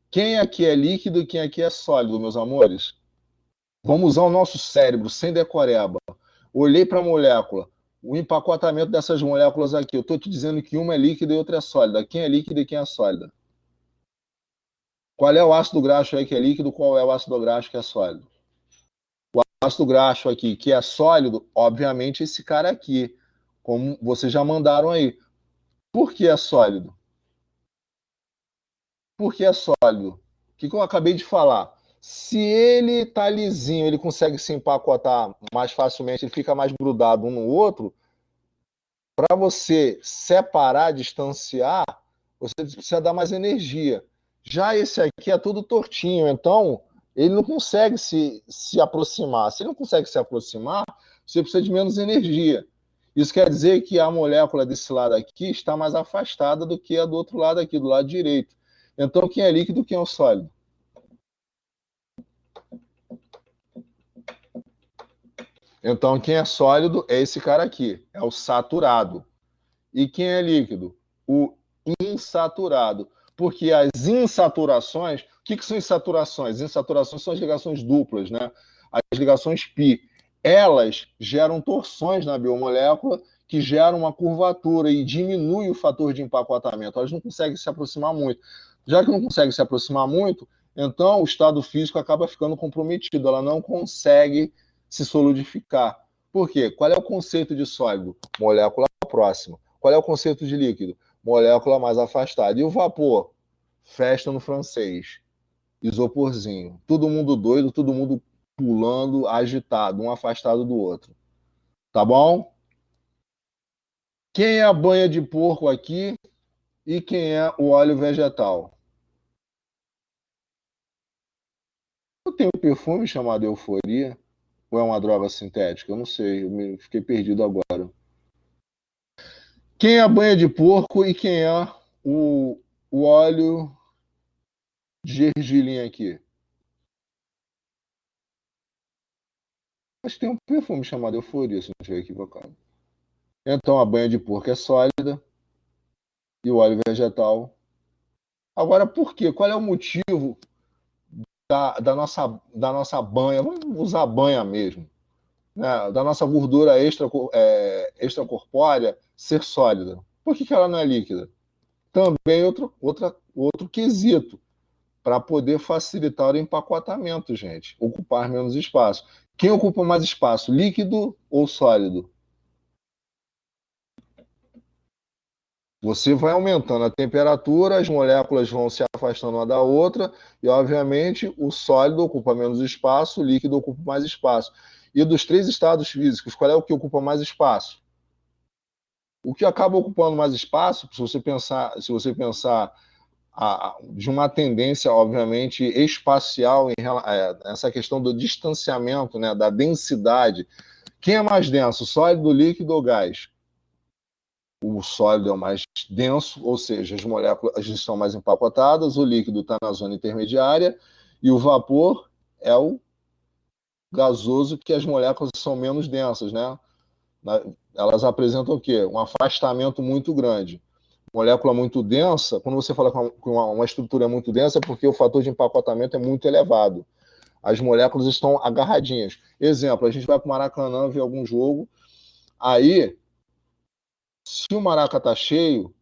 Speaker 1: Quem aqui é líquido e quem aqui é sólido, meus amores? Vamos usar o nosso cérebro, sem decoreba. Olhei para a molécula. O empacotamento dessas moléculas aqui. Eu estou te dizendo que uma é líquida e outra é sólida. Quem é líquida e quem é sólida? Qual é o ácido graxo aí que é líquido? Qual é o ácido graxo que é sólido? O ácido graxo aqui que é sólido, obviamente esse cara aqui. Como vocês já mandaram aí. Por que é sólido? Por que é sólido? O que eu acabei de falar? Se ele tá lisinho, ele consegue se empacotar mais facilmente, ele fica mais grudado um no outro. Para você separar, distanciar, você precisa dar mais energia. Já esse aqui é tudo tortinho, então ele não consegue se aproximar. Se ele não consegue se aproximar, você precisa de menos energia. Isso quer dizer que a molécula desse lado aqui está mais afastada do que a do outro lado aqui, do lado direito. Então, quem é líquido, quem é o sólido? Então, quem é sólido é esse cara aqui, é o saturado. E quem é líquido? O insaturado. Porque as insaturações, o que são insaturações? Insaturações são as ligações duplas, né? As ligações pi. Elas geram torções na biomolécula que geram uma curvatura e diminui o fator de empacotamento. Elas não conseguem se aproximar muito. Já que não conseguem se aproximar muito, então o estado físico acaba ficando comprometido. Ela não consegue se solidificar. Por quê? Qual é o conceito de sólido? Molécula próxima. Qual é o conceito de líquido? Molécula mais afastada. E o vapor? Festa no francês. Isoporzinho. Todo mundo doido, todo mundo pulando, agitado, um afastado do outro. Tá bom? Quem é a banha de porco aqui e quem é o óleo vegetal? Eu tenho um perfume chamado Euforia, ou é uma droga sintética? Eu não sei, fiquei perdido agora. Quem é a banha de porco e quem é o óleo de gergelim aqui? Acho que tem um perfume chamado Euforia, se não estiver equivocado. Então a banha de porco é sólida e o óleo vegetal. Agora, por quê? Qual é o motivo da nossa banha? Vamos usar banha mesmo, né? Da nossa gordura extracorpórea ser sólida. Por que ela não é líquida? Também outro quesito para poder facilitar o empacotamento, gente. Ocupar menos espaço. Quem ocupa mais espaço, líquido ou sólido? Você vai aumentando a temperatura, as moléculas vão se afastando uma da outra e, obviamente, o sólido ocupa menos espaço, o líquido ocupa mais espaço. E dos três estados físicos, qual é o que ocupa mais espaço? O que acaba ocupando mais espaço, se você pensar de uma tendência, obviamente, espacial essa questão do distanciamento, né, da densidade. Quem é mais denso, sólido, líquido ou gás? O sólido é o mais denso, ou seja, as moléculas estão mais empacotadas, o líquido está na zona intermediária e o vapor é o gasoso, que as moléculas são menos densas, né? Elas apresentam o quê? Um afastamento muito grande. Molécula muito densa, quando você fala com uma estrutura muito densa, é porque o fator de empacotamento é muito elevado. As moléculas estão agarradinhas. Exemplo, a gente vai para o Maracanã ver algum jogo, aí, se o Maraca está cheio,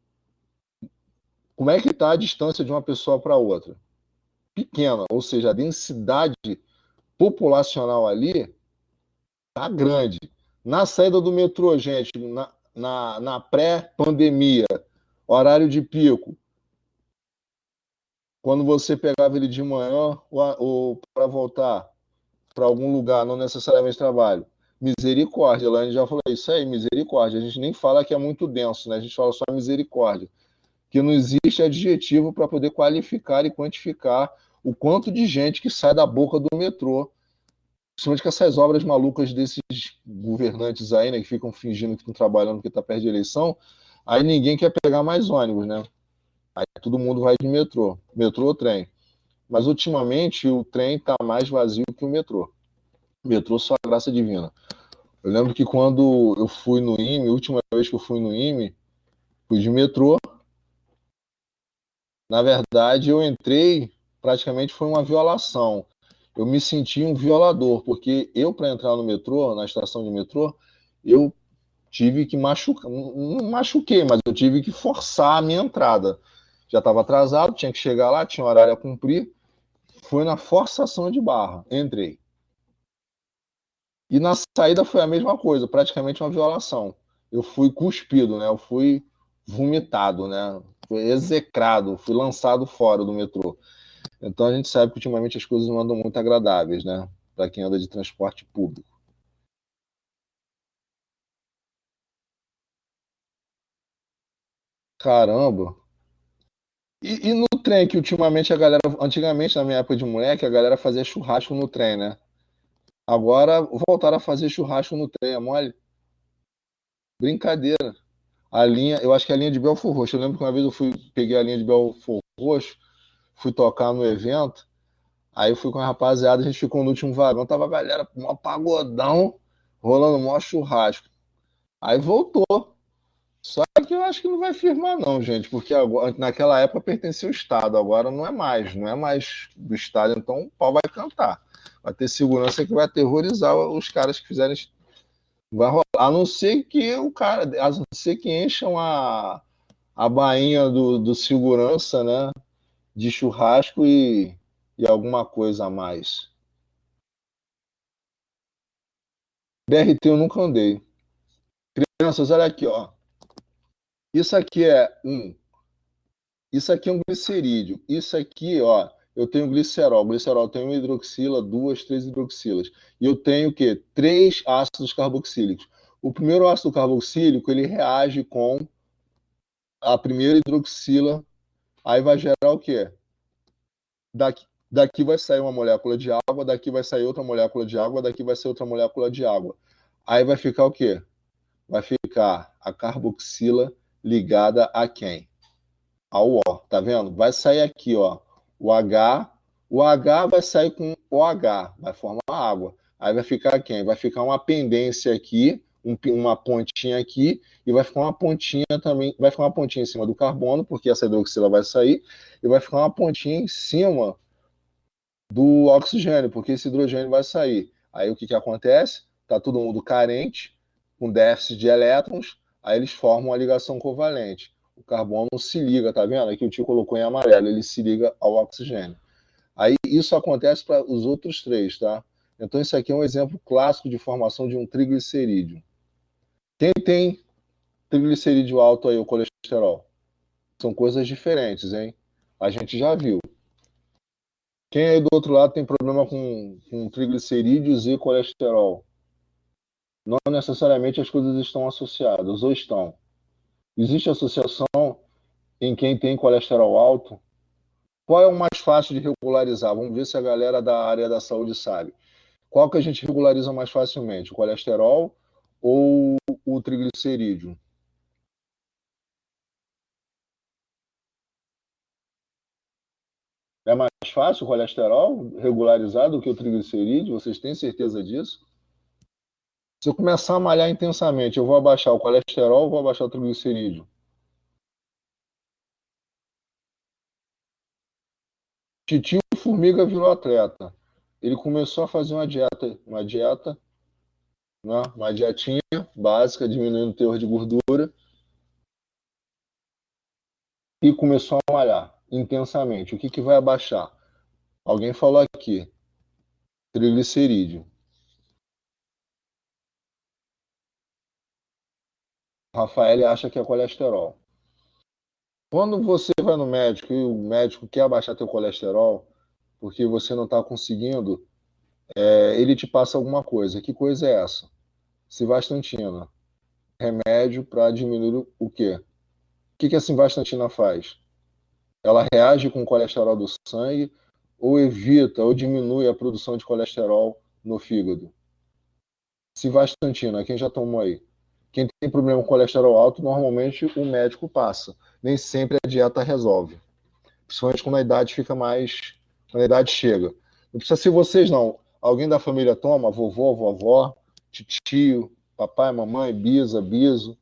Speaker 1: como é que está a distância de uma pessoa para outra? Pequena, ou seja, a densidade populacional ali está grande. Na saída do metrô, gente, na pré-pandemia, horário de pico, quando você pegava ele de manhã ou para voltar para algum lugar, não necessariamente trabalho, misericórdia, lá a gente já falou isso aí, misericórdia. A gente nem fala que é muito denso, né? A gente fala só misericórdia. Que não existe adjetivo para poder qualificar e quantificar o quanto de gente que sai da boca do metrô, principalmente com essas obras malucas desses governantes aí, né, que ficam fingindo que estão trabalhando porque está perto de eleição, aí ninguém quer pegar mais ônibus, né? Aí todo mundo vai de metrô ou trem. Mas ultimamente o trem está mais vazio que o metrô. O metrô só a graça divina. Eu lembro que quando eu fui no IME, a última vez que eu fui no IME, fui de metrô. Na verdade, eu entrei, praticamente foi uma violação. Eu me senti um violador, porque eu, para entrar no metrô, na estação de metrô, eu tive que machucar, não machuquei, mas eu tive que forçar a minha entrada. Já estava atrasado, tinha que chegar lá, tinha horário a cumprir. Foi na forçação de barra, entrei. E na saída foi a mesma coisa, praticamente uma violação. Eu fui cuspido, né? Eu fui vomitado, né? Fui execrado, fui lançado fora do metrô. Então a gente sabe que ultimamente as coisas não andam muito agradáveis, né? Para quem anda de transporte público. Caramba! E no trem, que ultimamente a galera, antigamente na minha época de moleque, a galera fazia churrasco no trem, né? Agora voltaram a fazer churrasco no trem, é mole? Brincadeira. Eu acho que é a linha de Belford Roxo. Eu lembro que uma vez peguei a linha de Belford Roxo, fui tocar no evento, aí eu fui com a rapaziada, a gente ficou no último vagão, tava a galera com um pagodão, rolando um maior churrasco. Aí voltou. Só que eu acho que não vai firmar, não, gente, porque agora, naquela época pertencia ao Estado, agora não é mais do Estado, então o pau vai cantar. Vai ter segurança que vai aterrorizar os caras que fizerem. Vai rolar. A não ser que o cara, a não ser que encham a bainha do segurança, né? De churrasco e alguma coisa a mais. BRT eu nunca andei. Crianças, olha aqui, ó. Isso aqui é um. Isso aqui é um glicerídeo. Isso aqui, ó, eu tenho glicerol. Glicerol tem uma hidroxila, duas, três hidroxilas. E eu tenho o quê? Três ácidos carboxílicos. O primeiro ácido carboxílico, ele reage com a primeira hidroxila. Aí vai gerar o quê? Daqui vai sair uma molécula de água, daqui vai sair outra molécula de água, daqui vai sair outra molécula de água. Aí vai ficar o quê? Vai ficar a carboxila ligada a quem? Ao O, tá vendo? Vai sair aqui, ó, o H vai sair com OH, vai formar água. Aí vai ficar quem? Vai ficar uma pendência aqui, uma pontinha aqui, e vai ficar uma pontinha também, vai ficar uma pontinha em cima do carbono, porque essa hidroxila vai sair, e vai ficar uma pontinha em cima do oxigênio, porque esse hidrogênio vai sair. Aí o que acontece? Tá todo mundo carente, com déficit de elétrons, aí eles formam uma ligação covalente. O carbono se liga, tá vendo? Aqui o tio colocou em amarelo, ele se liga ao oxigênio. Aí isso acontece para os outros três, tá? Então isso aqui é um exemplo clássico de formação de um triglicerídeo. Quem tem triglicerídeo alto aí, o colesterol? São coisas diferentes, hein? A gente já viu. Quem aí do outro lado tem problema com triglicerídeos e colesterol? Não necessariamente as coisas estão associadas, ou estão. Existe associação em quem tem colesterol alto? Qual é o mais fácil de regularizar? Vamos ver se a galera da área da saúde sabe. Qual que a gente regulariza mais facilmente? O colesterol ou o triglicerídeo? É mais fácil o colesterol regularizar do que o triglicerídeo? Vocês têm certeza disso? Se eu começar a malhar intensamente, eu vou abaixar o colesterol ou vou abaixar o triglicerídeo? Titio Formiga virou atleta. Ele começou a fazer né, uma dietinha básica, diminuindo o teor de gordura, e começou a malhar intensamente. O que vai abaixar? Alguém falou aqui, triglicerídeo. O Rafael acha que é colesterol. Quando você vai no médico e o médico quer abaixar teu colesterol, porque você não está conseguindo, ele te passa alguma coisa. Que coisa é essa? Simvastatina. Remédio para diminuir o quê? O que a simvastatina faz? Ela reage com o colesterol do sangue ou evita ou diminui a produção de colesterol no fígado? Simvastatina, quem já tomou aí? Quem tem problema com colesterol alto, normalmente o médico passa. Nem sempre a dieta resolve. Principalmente quando a idade fica mais. Quando a idade chega. Não precisa ser vocês, não. Alguém da família toma? Vovô, vovó, tio, papai, mamãe, bisa, biso.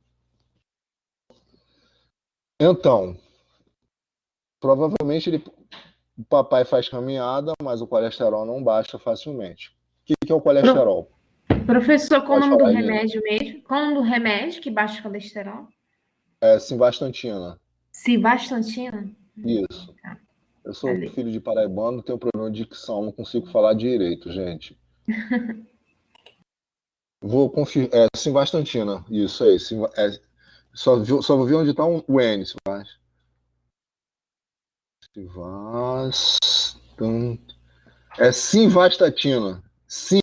Speaker 1: Então, provavelmente o papai faz caminhada, mas o colesterol não baixa facilmente. O que é o colesterol?
Speaker 3: Professor, qual o
Speaker 1: Pode
Speaker 3: nome do
Speaker 1: falar,
Speaker 3: remédio mesmo? Qual o nome do remédio que baixa o colesterol?
Speaker 1: É simvastatina.
Speaker 3: Simvastatina?
Speaker 1: Isso.
Speaker 3: Tá.
Speaker 1: Eu sou filho de paraibano, tenho problema de dicção, não consigo falar direito, gente. Vou confirmar. Simvastatina. Isso aí. Só vou ver onde está o N. É simvastatina. Sim.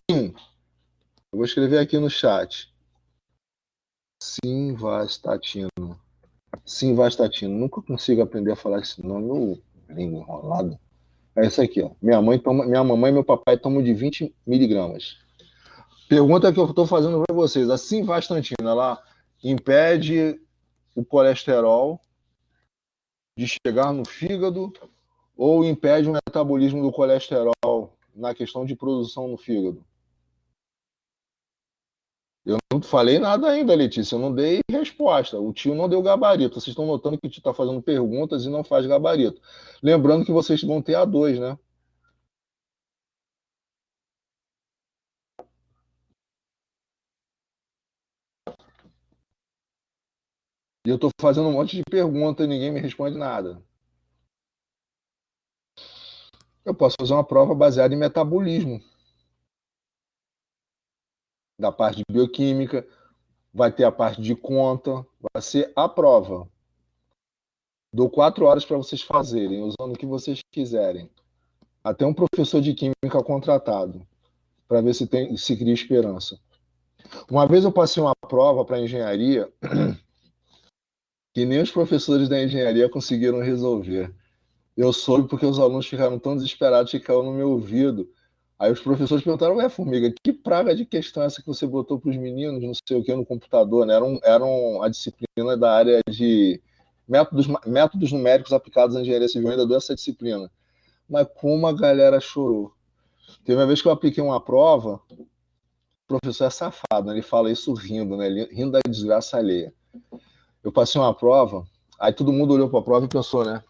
Speaker 1: Eu vou escrever aqui no chat. Simvastatina. Simvastatina. Nunca consigo aprender a falar esse nome. Língua enrolada. É isso aqui, ó. Minha mamãe e meu papai tomam de 20 miligramas. Pergunta que eu estou fazendo para vocês. A simvastatina, ela impede o colesterol de chegar no fígado ou impede o metabolismo do colesterol na questão de produção no fígado? Eu não não falei nada ainda, Letícia. Eu não dei resposta. O tio não deu gabarito. Vocês estão notando que o tio está fazendo perguntas e não faz gabarito. Lembrando que vocês vão ter A2, né? E eu estou fazendo um monte de perguntas e ninguém me responde nada. Eu posso fazer uma prova baseada em metabolismo. Da parte de bioquímica, vai ter a parte de conta, vai ser a prova. Dou 4 horas para vocês fazerem, usando o que vocês quiserem. Até um professor de química contratado, para ver se cria esperança. Uma vez eu passei uma prova para engenharia que nem os professores da engenharia conseguiram resolver. Eu soube porque os alunos ficaram tão desesperados que caiu no meu ouvido. Aí os professores perguntaram: ué, Formiga, que praga de questão é essa que você botou para os meninos, não sei o que, no computador, né? Era a disciplina da área de métodos numéricos aplicados à engenharia civil, ainda dou essa disciplina. Mas como a galera chorou. Teve uma vez que eu apliquei uma prova, o professor é safado, né? Ele fala isso rindo, né? Rindo da desgraça alheia. Eu passei uma prova, aí todo mundo olhou para a prova e pensou, né?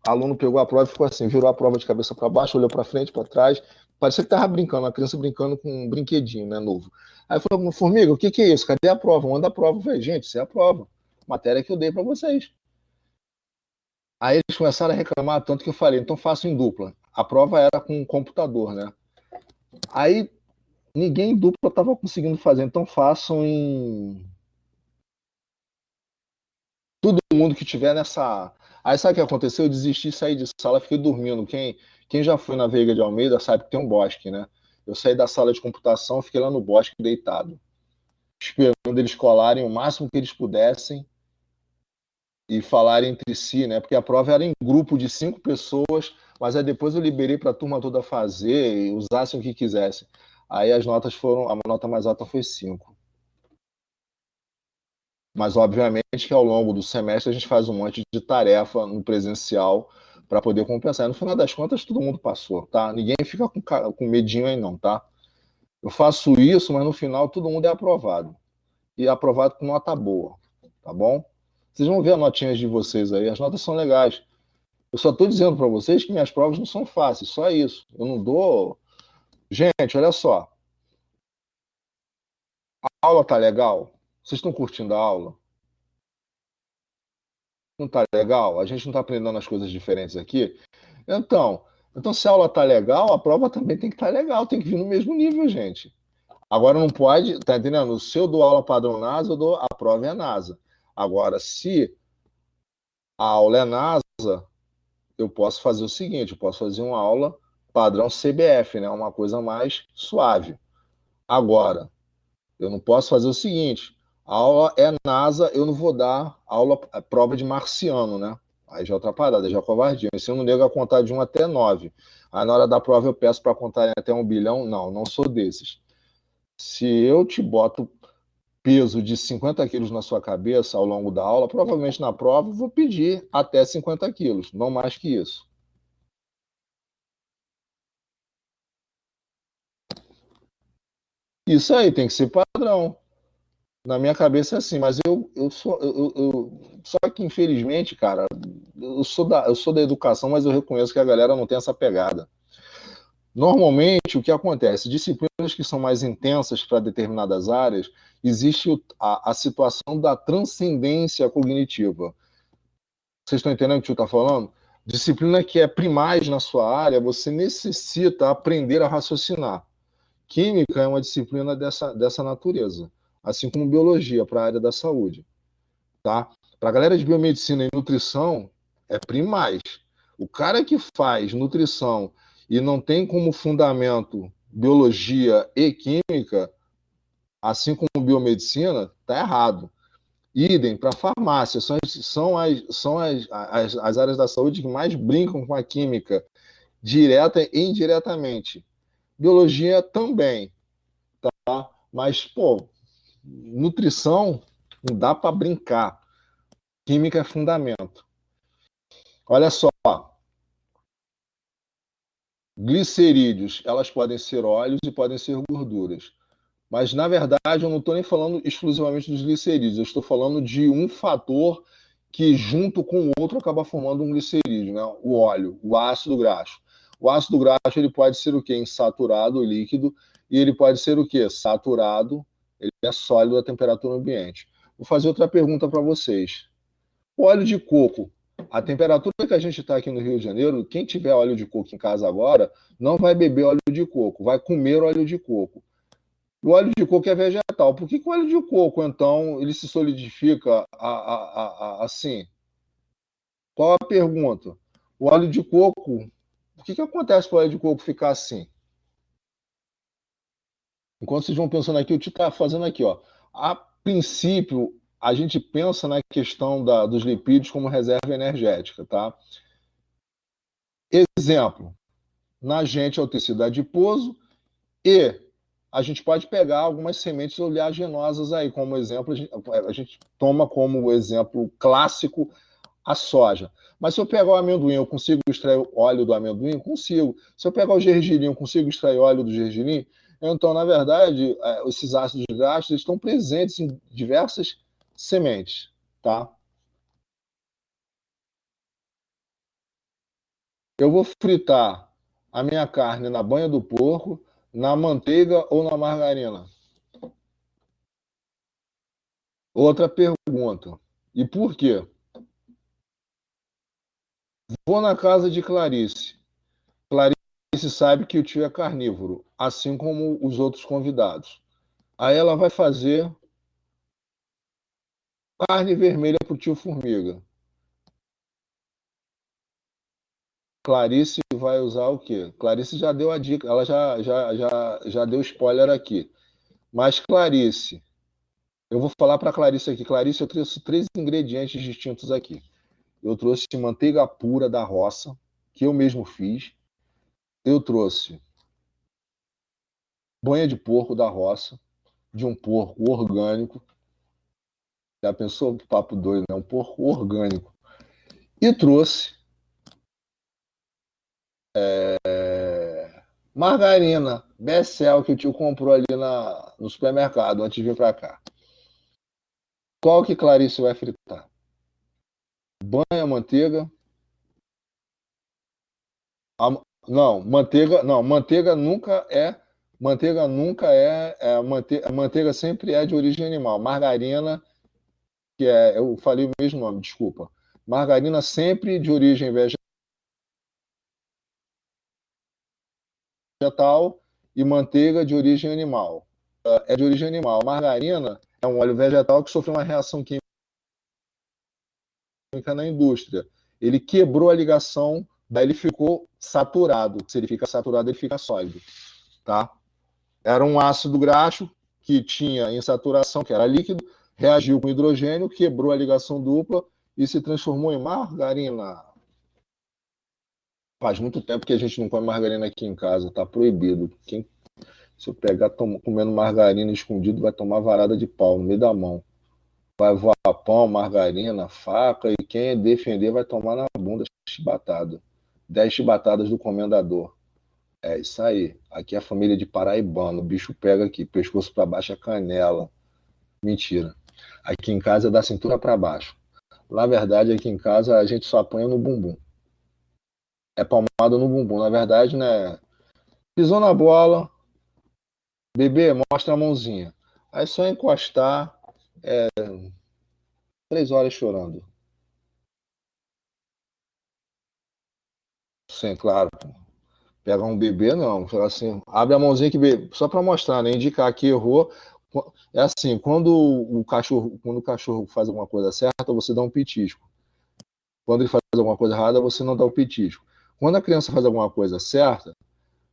Speaker 1: O aluno pegou a prova e ficou assim, virou a prova de cabeça para baixo, olhou para frente, para trás, parecia que estava brincando, uma criança brincando com um brinquedinho, né, novo. Aí falou: Formiga, o que é isso? Cadê a prova? Manda a prova. Eu falei: gente, isso é a prova. Matéria que eu dei para vocês. Aí eles começaram a reclamar tanto que eu falei: então faço em dupla. A prova era com um computador, né? Aí ninguém em dupla estava conseguindo fazer, então façam em todo mundo que tiver nessa. Aí sabe o que aconteceu? Eu desisti, saí de sala, fiquei dormindo. Quem já foi na Veiga de Almeida sabe que tem um bosque, né? Eu saí da sala de computação, fiquei lá no bosque deitado, esperando eles colarem o máximo que eles pudessem e falarem entre si, né? Porque a prova era em grupo de 5 pessoas, mas aí depois eu liberei para a turma toda fazer e usassem o que quisessem. Aí as notas foram, a nota mais alta foi 5. Mas, obviamente, que ao longo do semestre a gente faz um monte de tarefa no presencial para poder compensar. E no final das contas, todo mundo passou, tá? Ninguém fica com medinho aí, não, tá? Eu faço isso, mas no final todo mundo é aprovado. E é aprovado com nota boa, tá bom? Vocês vão ver as notinhas de vocês aí, as notas são legais. Eu só estou dizendo para vocês que minhas provas não são fáceis, só isso. Eu não dou. Gente, olha só. A aula tá legal? Vocês estão curtindo a aula? Não tá legal? A gente não está aprendendo as coisas diferentes aqui? Então, se a aula tá legal, a prova também tem que estar legal, tem que vir no mesmo nível, gente. Agora não pode, tá entendendo? Se eu dou aula padrão NASA, a prova é NASA. Agora, se a aula é NASA, eu posso fazer o seguinte, eu posso fazer uma aula padrão CBF, né? Uma coisa mais suave. Agora, eu não posso fazer o seguinte, a aula é NASA, eu não vou dar aula, prova de marciano, né? Aí já é outra parada, já é covardia. Eu ensino o nego a contar de 1 até 9. Aí na hora da prova eu peço para contar até 1 bilhão. Não, não sou desses. Se eu te boto peso de 50 quilos na sua cabeça ao longo da aula, provavelmente na prova eu vou pedir até 50 quilos, não mais que isso. Isso aí tem que ser padrão. Na minha cabeça é assim, mas só que infelizmente, cara, eu sou da educação, mas eu reconheço que a galera não tem essa pegada. Normalmente, o que acontece? Disciplinas que são mais intensas para determinadas áreas, existe a situação da transcendência cognitiva. Vocês estão entendendo o que o tio está falando? Disciplina que é primaz na sua área, você necessita aprender a raciocinar. Química é uma disciplina dessa natureza, assim como biologia para a área da saúde. Tá? Para a galera de biomedicina e nutrição, é primaz. O cara que faz nutrição e não tem como fundamento biologia e química, assim como biomedicina, está errado. Idem para farmácia, são as áreas da saúde que mais brincam com a química, direta e indiretamente. Biologia também, tá? Mas, pô, nutrição não dá para brincar. Química é fundamento. Olha só, glicerídeos, elas podem ser óleos e podem ser gorduras. Mas, na verdade, eu não estou nem falando exclusivamente dos glicerídeos, eu estou falando de um fator que, junto com o outro, acaba formando um glicerídeo, né? O óleo, o ácido graxo. O ácido graxo ele pode ser o quê? Insaturado, líquido, e ele pode ser o quê? Saturado, ele é sólido a temperatura ambiente. Vou fazer outra pergunta para vocês. O óleo de coco, a temperatura que a gente está aqui no Rio de Janeiro, quem tiver óleo de coco em casa agora, não vai beber óleo de coco, vai comer óleo de coco. O óleo de coco é vegetal. Por que o óleo de coco, então, ele se solidifica assim? Qual a pergunta? O óleo de coco, o que acontece para o óleo de coco ficar assim? Enquanto vocês vão pensando aqui, o Tito está fazendo aqui, ó. A princípio, a gente pensa na questão dos lipídios como reserva energética, tá? Exemplo, na gente é o tecido adiposo e a gente pode pegar algumas sementes oleaginosas aí, como exemplo, a gente toma como exemplo clássico a soja. Mas se eu pegar o amendoim, eu consigo extrair o óleo do amendoim? Consigo. Se eu pegar o gergelim, eu consigo extrair óleo do gergelim? Então, na verdade, esses ácidos graxos estão presentes em diversas sementes, tá? Eu vou fritar a minha carne na banha do porco, na manteiga ou na margarina? Outra pergunta. E por quê? Vou na casa de Clarice. Clarice sabe que o tio é carnívoro, assim como os outros convidados. Aí ela vai fazer carne vermelha para o tio Formiga. Clarice vai usar o quê? Clarice já deu a dica, ela já deu spoiler aqui. Mas Clarice, eu vou falar para Clarice aqui. Clarice, eu trouxe 3 ingredientes distintos aqui. Eu trouxe manteiga pura da roça, que eu mesmo fiz. Eu trouxe banha de porco da roça, de um porco orgânico. Já pensou que papo doido, né? Um porco orgânico. E trouxe margarina Becel que o tio comprou ali no supermercado antes de vir para cá. Qual que Clarice vai fritar? Banha, manteiga? Manteiga nunca é. Manteiga sempre é de origem animal. Margarina, eu falei o mesmo nome, desculpa. Margarina sempre de origem vegetal e manteiga de origem animal. É de origem animal. Margarina é um óleo vegetal que sofreu uma reação química na indústria. Ele quebrou a ligação, daí ele ficou saturado. Se ele fica saturado, ele fica sólido, tá? Era um ácido graxo que tinha insaturação, que era líquido, reagiu com hidrogênio, quebrou a ligação dupla e se transformou em margarina. Faz muito tempo que a gente não come margarina aqui em casa, tá proibido. Se eu pegar comendo margarina escondido, vai tomar varada de pau no meio da mão. Vai voar pão, margarina, faca, e quem defender vai tomar na bunda chibatada. 10 chibatadas do comendador. É isso aí. Aqui é a família de paraibano. O bicho pega aqui, pescoço para baixo é canela. Mentira. Aqui em casa é da cintura para baixo. Na verdade, aqui em casa a gente só apanha no bumbum. É palmada no bumbum. Na verdade, né? Pisou na bola, bebê, mostra a mãozinha. Aí só encostar, 3 horas chorando. Sim, claro. Pegar um bebê, não. Assim, abre a mãozinha que bebê, só para mostrar, né? Indicar que errou. É assim, quando o cachorro faz alguma coisa certa, você dá um pitisco. Quando ele faz alguma coisa errada, você não dá o pitisco. Quando a criança faz alguma coisa certa,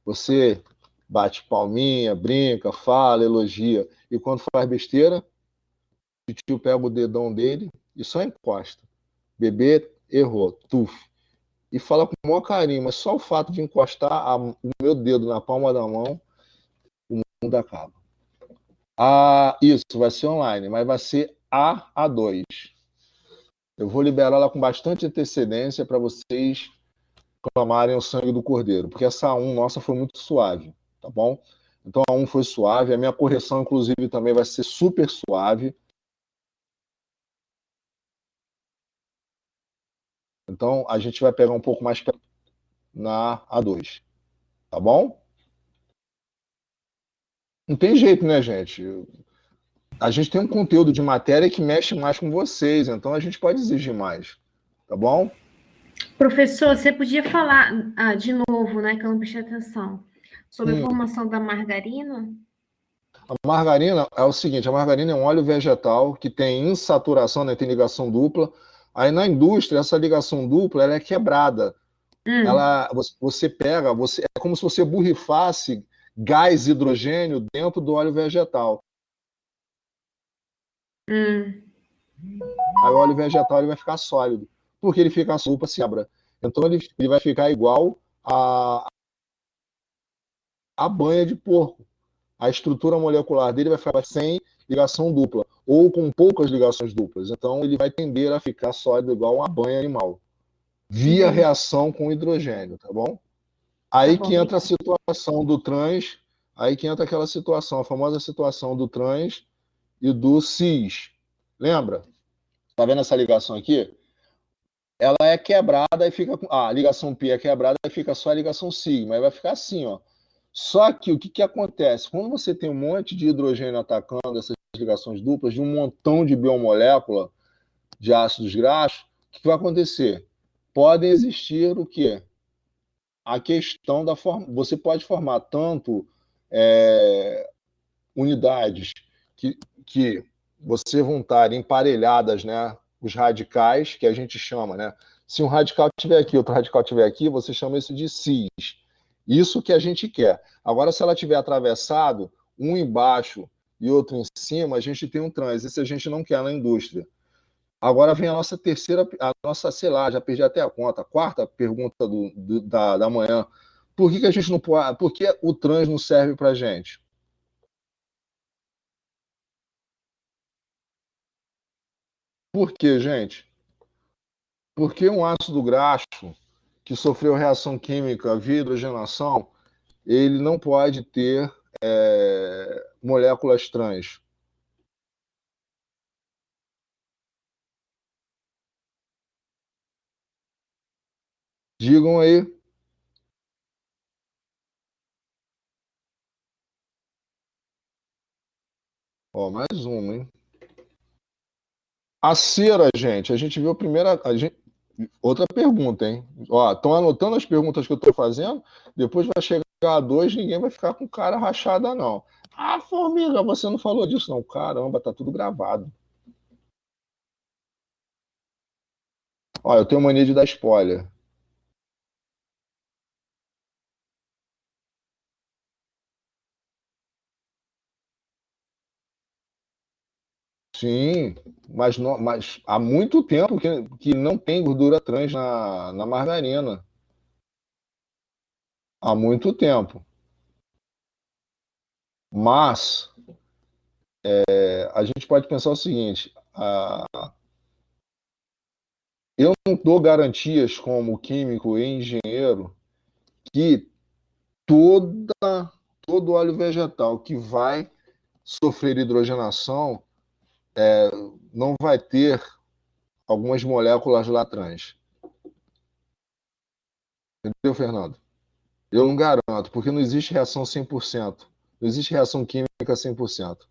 Speaker 1: você bate palminha, brinca, fala, elogia. E quando faz besteira, o tio pega o dedão dele e só encosta. Bebê errou, tuf. E fala com o maior carinho, mas só o fato de encostar o meu dedo na palma da mão, o mundo acaba. Isso vai ser online, mas vai ser A2. Eu vou liberar ela com bastante antecedência para vocês clamarem o sangue do cordeiro, porque essa A1 nossa foi muito suave, tá bom? Então a 1 foi suave, a minha correção, inclusive, também vai ser super suave. Então a gente vai pegar um pouco mais na A2, tá bom? Não tem jeito, né, gente? A gente tem um conteúdo de matéria que mexe mais com vocês, então a gente pode exigir mais, tá bom?
Speaker 3: Professor, você podia falar de novo, né, que eu não prestei atenção, sobre a formação da margarina?
Speaker 1: A margarina é o seguinte, a margarina é um óleo vegetal que tem insaturação, né, tem ligação dupla. Aí na indústria, essa ligação dupla ela é quebrada. Você pega, é como se você borrifasse gás hidrogênio dentro do óleo vegetal. Aí o óleo vegetal ele vai ficar sólido, porque ele fica sopa, se quebra. Então ele vai ficar igual a banha de porco. A estrutura molecular dele vai ficar sem ligação dupla, ou com poucas ligações duplas. Então ele vai tender a ficar sólido igual uma banha animal, via reação com hidrogênio, tá bom? Aí que entra a situação do trans, aí que entra aquela situação, a famosa situação do trans e do cis. Lembra? Tá vendo essa ligação aqui? Ela é quebrada e fica com. A ligação π é quebrada e fica só a ligação sigma. Aí vai ficar assim, ó. Só que o que acontece? Quando você tem um monte de hidrogênio atacando essas ligações duplas, de um montão de biomolécula de ácidos graxos, o que vai acontecer? Podem existir o quê? A questão da forma. Você pode formar tanto unidades que você vão estar emparelhadas, né? Os radicais, que a gente chama, né? Se um radical estiver aqui, outro radical estiver aqui, você chama isso de cis. Isso que a gente quer. Agora, se ela tiver atravessado, um embaixo e outro em cima, a gente tem um trans. Isso a gente não quer na indústria. Agora vem a nossa terceira, a nossa, sei lá, já perdi até a conta, a quarta pergunta da manhã. Por que a gente não pode. Por que o trans não serve para a gente? Por quê, gente? Porque um ácido graxo que sofreu reação química via hidrogenação, ele não pode ter moléculas trans. Digam aí. Ó, mais uma, hein? A cera, gente, a gente viu a primeira. Outra pergunta, hein? Ó, estão anotando as perguntas que eu estou fazendo? Depois vai chegar a 2, ninguém vai ficar com cara rachada, não. Ah, formiga, você não falou disso, não. Caramba, tá tudo gravado. Ó, eu tenho mania de dar spoiler. Sim, mas há muito tempo que não tem gordura trans na margarina. Há muito tempo. Mas a gente pode pensar o seguinte: eu não dou garantias como químico e engenheiro que todo óleo vegetal que vai sofrer hidrogenação não vai ter algumas moléculas lá trans. Entendeu, Fernando? Eu não garanto, porque não existe reação 100%. Não existe reação química 100%.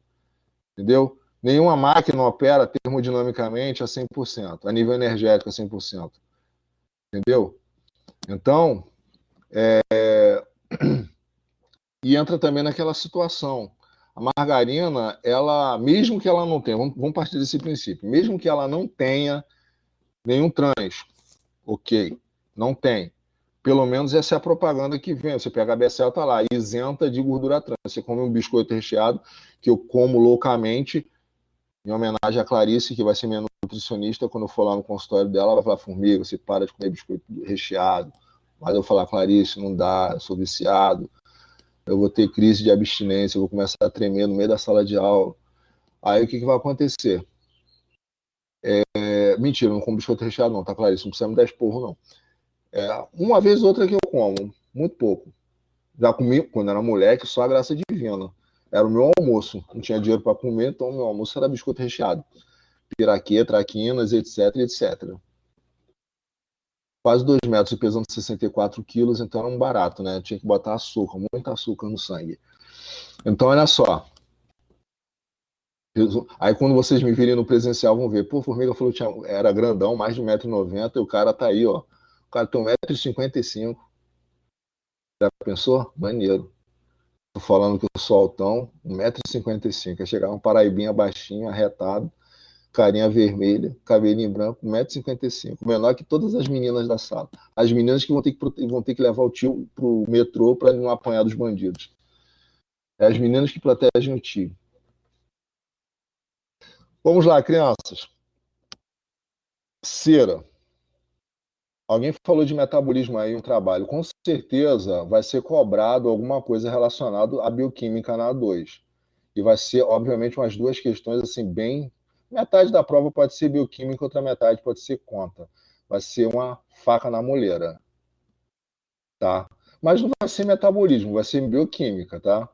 Speaker 1: Entendeu? Nenhuma máquina opera termodinamicamente a 100%, a nível energético a 100%. Entendeu? Então, e entra também naquela situação. A margarina, ela, mesmo que ela não tenha, vamos partir desse princípio, mesmo que ela não tenha nenhum trans, ok, não tem. Pelo menos essa é a propaganda que vem. Você pega a BCL, tá lá, isenta de gordura trans. Você come um biscoito recheado, que eu como loucamente, em homenagem à Clarice, que vai ser minha nutricionista, quando eu for lá no consultório dela, ela vai falar, formiga, você para de comer biscoito recheado. Mas eu falar, Clarice, não dá, eu sou viciado, eu vou ter crise de abstinência, eu vou começar a tremer no meio da sala de aula. Aí o que vai acontecer? Mentira, não como biscoito recheado não, tá, Clarice? Não precisa me dar esporro, não. Uma vez ou outra que eu como, muito pouco. Já comi, quando era moleque, só a graça divina. Era o meu almoço. Não tinha dinheiro para comer, então o meu almoço era biscoito recheado. Piraquê, traquinas, etc, etc. Quase 2 metros e pesando 64 quilos, então era um barato, né? Tinha que botar açúcar, muito açúcar no sangue. Então, olha só. Aí quando vocês me virem no presencial, vão ver. Pô, o Formiga falou que era grandão, mais de 1,90 m, e o cara tá aí, ó. O cara tem 1,55 m. Já pensou? Maneiro. Tô falando que eu sou altão, 1,55 m. Aí chegava um paraibinha baixinho, arretado, carinha vermelha, cabelinho branco, 1,55 m. Menor que todas as meninas da sala. As meninas que vão ter que levar o tio pro metrô para não apanhar dos bandidos. É as meninas que protegem o tio. Vamos lá, crianças. Cera. Alguém falou de metabolismo aí, um trabalho. Com certeza vai ser cobrado alguma coisa relacionada à bioquímica na A2. E vai ser, obviamente, umas duas questões assim, bem. Metade da prova pode ser bioquímica, outra metade pode ser conta. Vai ser uma faca na moleira. Tá? Mas não vai ser metabolismo, vai ser bioquímica, tá?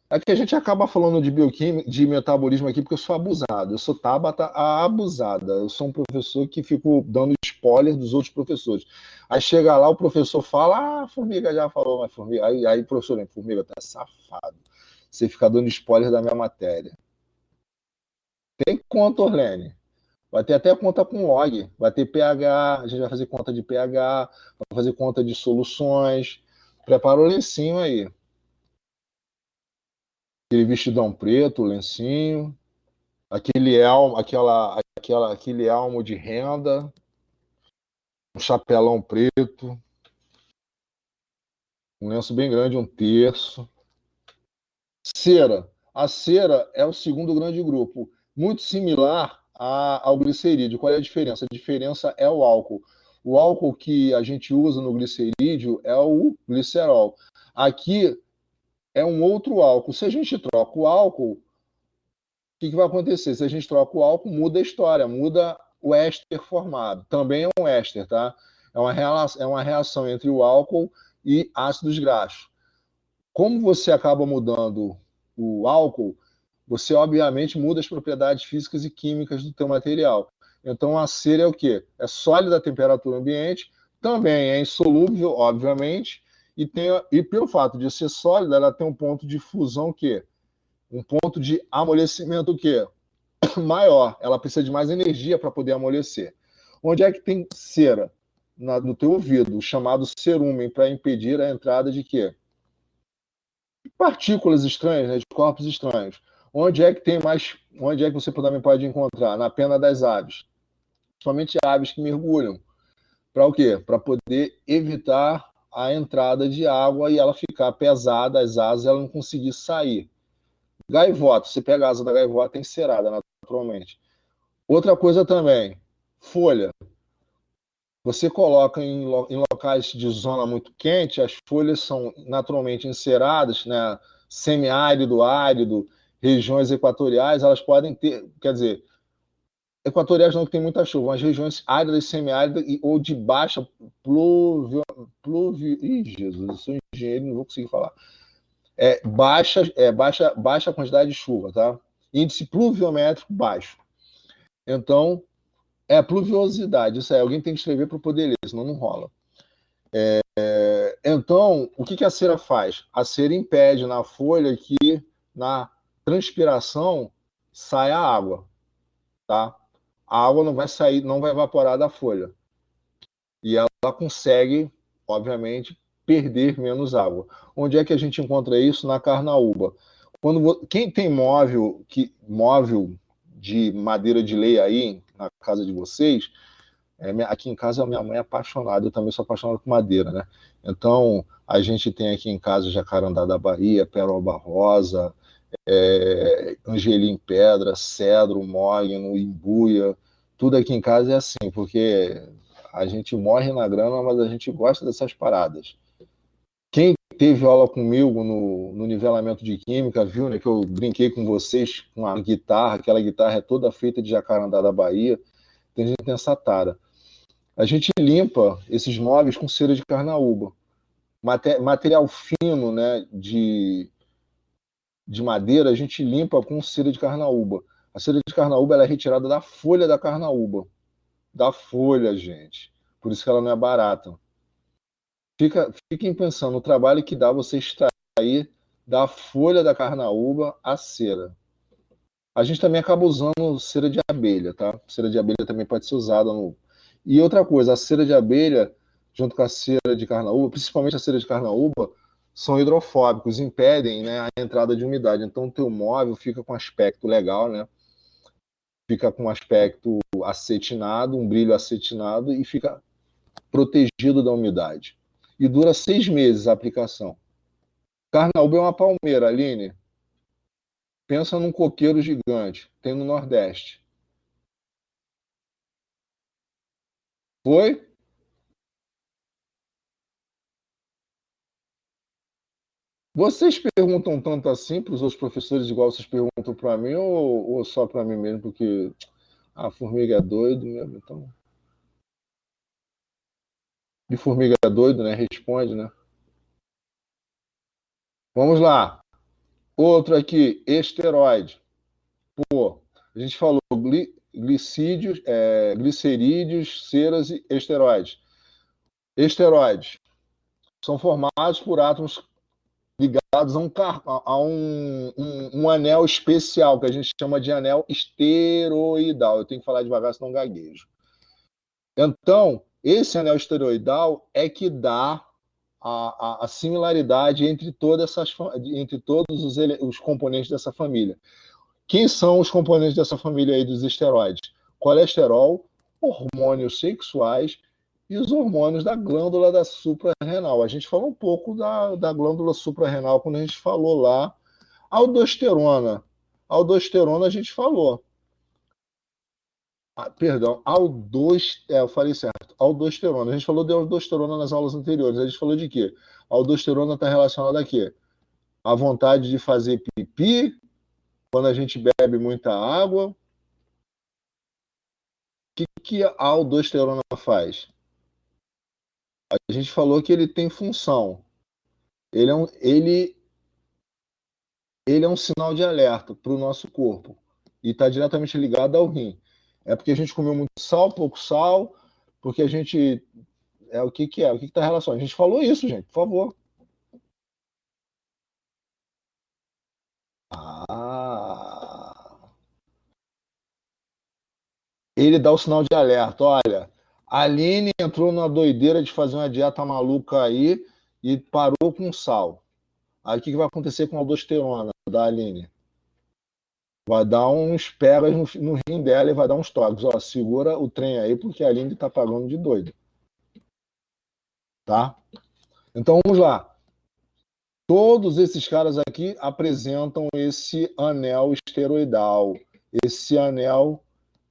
Speaker 1: É que a gente acaba falando de bioquímica, de metabolismo aqui porque eu sou abusado. Eu sou Tabata a abusada. Eu sou um professor que fico dando spoiler dos outros professores. Aí chega lá, o professor fala, ah, Formiga já falou, mas Formiga. Aí o professor, Formiga, tá safado. Você fica dando spoiler da minha matéria. Tem conta, Orlene. Vai ter até conta com log. Vai ter pH, a gente vai fazer conta de pH, vai fazer conta de soluções. Prepara o lencinho aí. Aquele vestidão preto, lencinho, aquele elmo, aquele elmo de renda, um chapelão preto, um lenço bem grande, um terço. Cera. A cera é o segundo grande grupo, muito similar ao glicerídeo. Qual é a diferença? A diferença é o álcool. O álcool que a gente usa no glicerídeo é o glicerol. Aqui é um outro álcool. Se a gente troca o álcool, o que vai acontecer? Se a gente troca o álcool, muda a história, muda o éster formado. Também é um éster, tá? É uma reação entre o álcool e ácidos graxos. Como você acaba mudando o álcool, você obviamente muda as propriedades físicas e químicas do teu material. Então a cera é o quê? É sólida a temperatura ambiente, também é insolúvel, obviamente, e pelo fato de ser sólida, ela tem um ponto de fusão que um ponto de amolecimento o quê? Maior. Ela precisa de mais energia para poder amolecer. Onde é que tem cera? No teu ouvido, chamado cerúmen, para impedir a entrada de quê? Partículas estranhas, né, de corpos estranhos. Onde é que você também pode encontrar? Na pena das aves. Somente aves que mergulham. Para o quê? Para poder evitar a entrada de água e ela ficar pesada, as asas, ela não conseguir sair. Gaivota, você pega a asa da gaivota encerada, naturalmente. Outra coisa também, folha. Você coloca em locais de zona muito quente, as folhas são naturalmente enceradas, né? Semiárido, árido, regiões equatoriais, elas podem ter, quer dizer, equatoriais não que tem muita chuva, mas regiões áridas, semiáridas ou de baixa Ih, Jesus, eu sou engenheiro, não vou conseguir falar. Baixa quantidade de chuva, tá? Índice pluviométrico baixo. Então, é pluviosidade. Isso aí, alguém tem que escrever para poder ler, senão não rola. Então, o que a cera faz? A cera impede na folha que na transpiração saia a água, tá? A água não vai sair, não vai evaporar da folha. E ela consegue, obviamente, perder menos água. Onde é que a gente encontra isso? Na carnaúba. Quem tem móvel de madeira de lei aí na casa de vocês, aqui em casa a minha mãe é apaixonada, eu também sou apaixonado por madeira, né? Então a gente tem aqui em casa jacarandá da Bahia, peroba rosa, angelim em pedra, cedro, mogno, imbuia, tudo aqui em casa é assim, porque a gente morre na grama, mas a gente gosta dessas paradas. Quem teve aula comigo no nivelamento de química, viu, né, que eu brinquei com vocês com a guitarra, aquela guitarra é toda feita de jacarandá da Bahia, tem gente que tem essa tara. A gente limpa esses móveis com cera de carnaúba. material fino, né, de madeira, a gente limpa com cera de carnaúba. A cera de carnaúba ela é retirada da folha da carnaúba. Da folha, gente. Por isso que ela não é barata. Fiquem pensando no trabalho que dá você extrair da folha da carnaúba a cera. A gente também acaba usando cera de abelha, tá? Cera de abelha também pode ser usada no... E outra coisa, a cera de abelha, junto com a cera de carnaúba, principalmente a cera de carnaúba, são hidrofóbicos, impedem, né, a entrada de umidade. Então o teu móvel fica com aspecto legal, né? Fica com um aspecto acetinado, um brilho acetinado e fica protegido da umidade. E dura 6 meses a aplicação. Carnaúba é uma palmeira, Aline. Pensa num coqueiro gigante. Tem no Nordeste. Foi? Vocês perguntam tanto assim para os outros professores, igual vocês perguntam para mim, ou só para mim mesmo? Porque a formiga é doido mesmo, então. De formiga é doido, né? Responde, né? Vamos lá. Outro aqui, esteroide. Pô, a gente falou glicerídeos, ceras e esteroides. Esteroides são formados por átomos ligados a um anel especial, que a gente chama de anel esteroidal. Eu tenho que falar devagar, senão gaguejo. Então, esse anel esteroidal é que dá a similaridade entre todos os componentes dessa família. Quem são os componentes dessa família aí dos esteroides? Colesterol, hormônios sexuais e os hormônios da glândula da suprarrenal. A gente falou um pouco da glândula suprarrenal quando a gente falou lá. Aldosterona. Aldosterona a gente falou. Perdão, eu falei certo. Aldosterona. A gente falou de aldosterona nas aulas anteriores. A gente falou de quê? A aldosterona está relacionada a quê? A vontade de fazer pipi, quando a gente bebe muita água. O que a aldosterona faz? A gente falou que ele tem função. Ele é um sinal de alerta para o nosso corpo. E está diretamente ligado ao rim. É porque a gente comeu muito sal, pouco sal, porque a gente... O que é? O que está relacionado? A gente falou isso, gente, por favor. Ele dá o sinal de alerta. Olha, a Aline entrou na doideira de fazer uma dieta maluca aí e parou com sal. Aí o que vai acontecer com a aldosterona da Aline? Vai dar uns pegas no rim dela e vai dar uns toques. Ó, segura o trem aí porque a Aline está pagando de doido. Tá? Então vamos lá. Todos esses caras aqui apresentam esse anel esteroidal, esse anel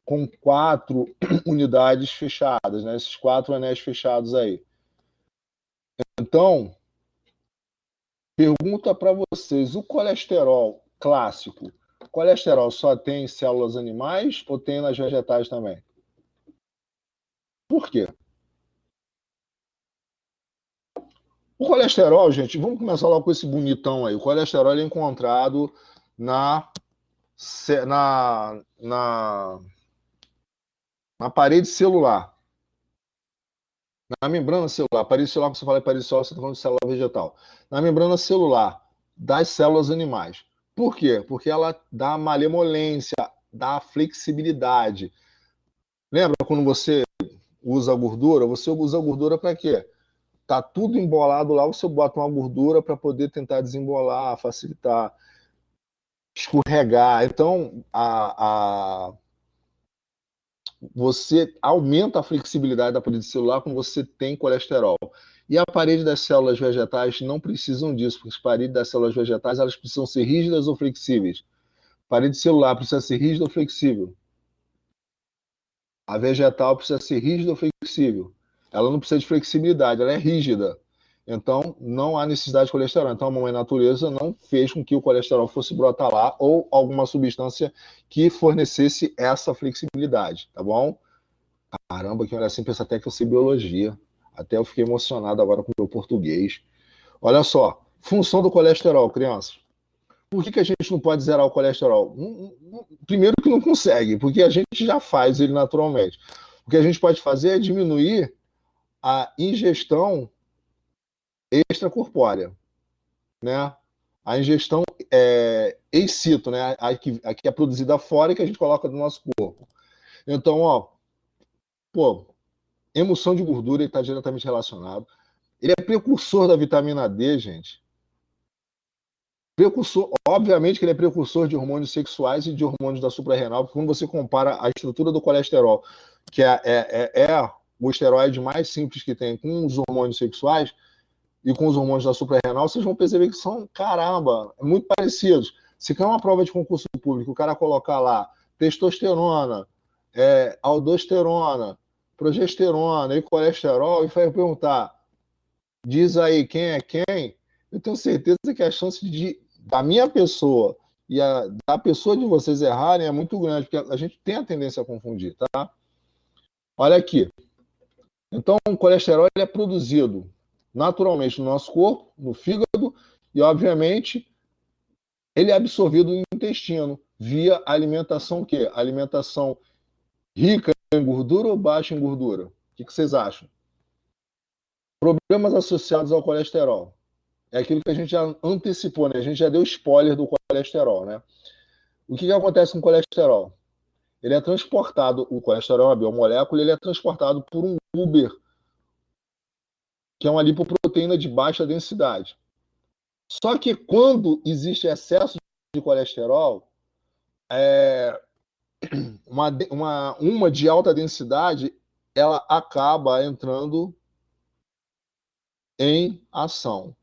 Speaker 1: com 4 unidades fechadas, né? Esses 4 anéis fechados aí. Então, pergunta para vocês, o colesterol clássico, o colesterol só tem em células animais ou tem nas vegetais também? Por quê? O colesterol, gente, vamos começar logo com esse bonitão aí. O colesterol é encontrado na parede celular. Na membrana celular. Parede celular, quando você fala em parede celular, você está falando de célula vegetal. Na membrana celular das células animais. Por quê? Porque ela dá malemolência, dá flexibilidade. Lembra quando você usa gordura? Você usa gordura para quê? Tá tudo embolado lá, você bota uma gordura para poder tentar desembolar, facilitar, escorregar. Então, você aumenta a flexibilidade da parede celular quando você tem colesterol. E a parede das células vegetais não precisam disso, porque as paredes das células vegetais elas precisam ser rígidas ou flexíveis. A parede celular precisa ser rígida ou flexível. A vegetal precisa ser rígida ou flexível. Ela não precisa de flexibilidade, ela é rígida. Então, não há necessidade de colesterol. Então, a mãe natureza não fez com que o colesterol fosse brotar lá ou alguma substância que fornecesse essa flexibilidade, tá bom? Caramba, que olha assim, pensa até que eu sei biologia. Até eu fiquei emocionado agora com o meu português. Olha só, função do colesterol, crianças. Por que a gente não pode zerar o colesterol? Primeiro que não consegue, porque a gente já faz ele naturalmente. O que a gente pode fazer é diminuir a ingestão extracorpórea, né? A ingestão in situ, né? A que é produzida fora e que a gente coloca no nosso corpo. Então, emulsão de gordura está diretamente relacionado. Ele é precursor da vitamina D, gente. Precursor, obviamente que ele é precursor de hormônios sexuais e de hormônios da suprarrenal, porque quando você compara a estrutura do colesterol, que é o esteroide mais simples que tem, com os hormônios sexuais e com os hormônios da suprarrenal, vocês vão perceber que são, caramba, muito parecidos. Se quer uma prova de concurso público, o cara colocar lá testosterona, aldosterona, progesterona e colesterol, e vai perguntar, diz aí quem é quem, eu tenho certeza que a chance da minha pessoa e da pessoa de vocês errarem é muito grande, porque a gente tem a tendência a confundir, tá? Olha aqui. Então, o colesterol ele é produzido naturalmente no nosso corpo, no fígado, e, obviamente, ele é absorvido no intestino, via alimentação o quê? Alimentação rica em gordura ou baixa em gordura? O que vocês acham? Problemas associados ao colesterol. É aquilo que a gente já antecipou, né? A gente já deu spoiler do colesterol, né? O que acontece com o colesterol? Ele é transportado, o colesterol é uma biomolécula, ele é transportado por um Uber, que é uma lipoproteína de baixa densidade. Só que quando existe excesso de colesterol, uma de alta densidade, ela acaba entrando em ação.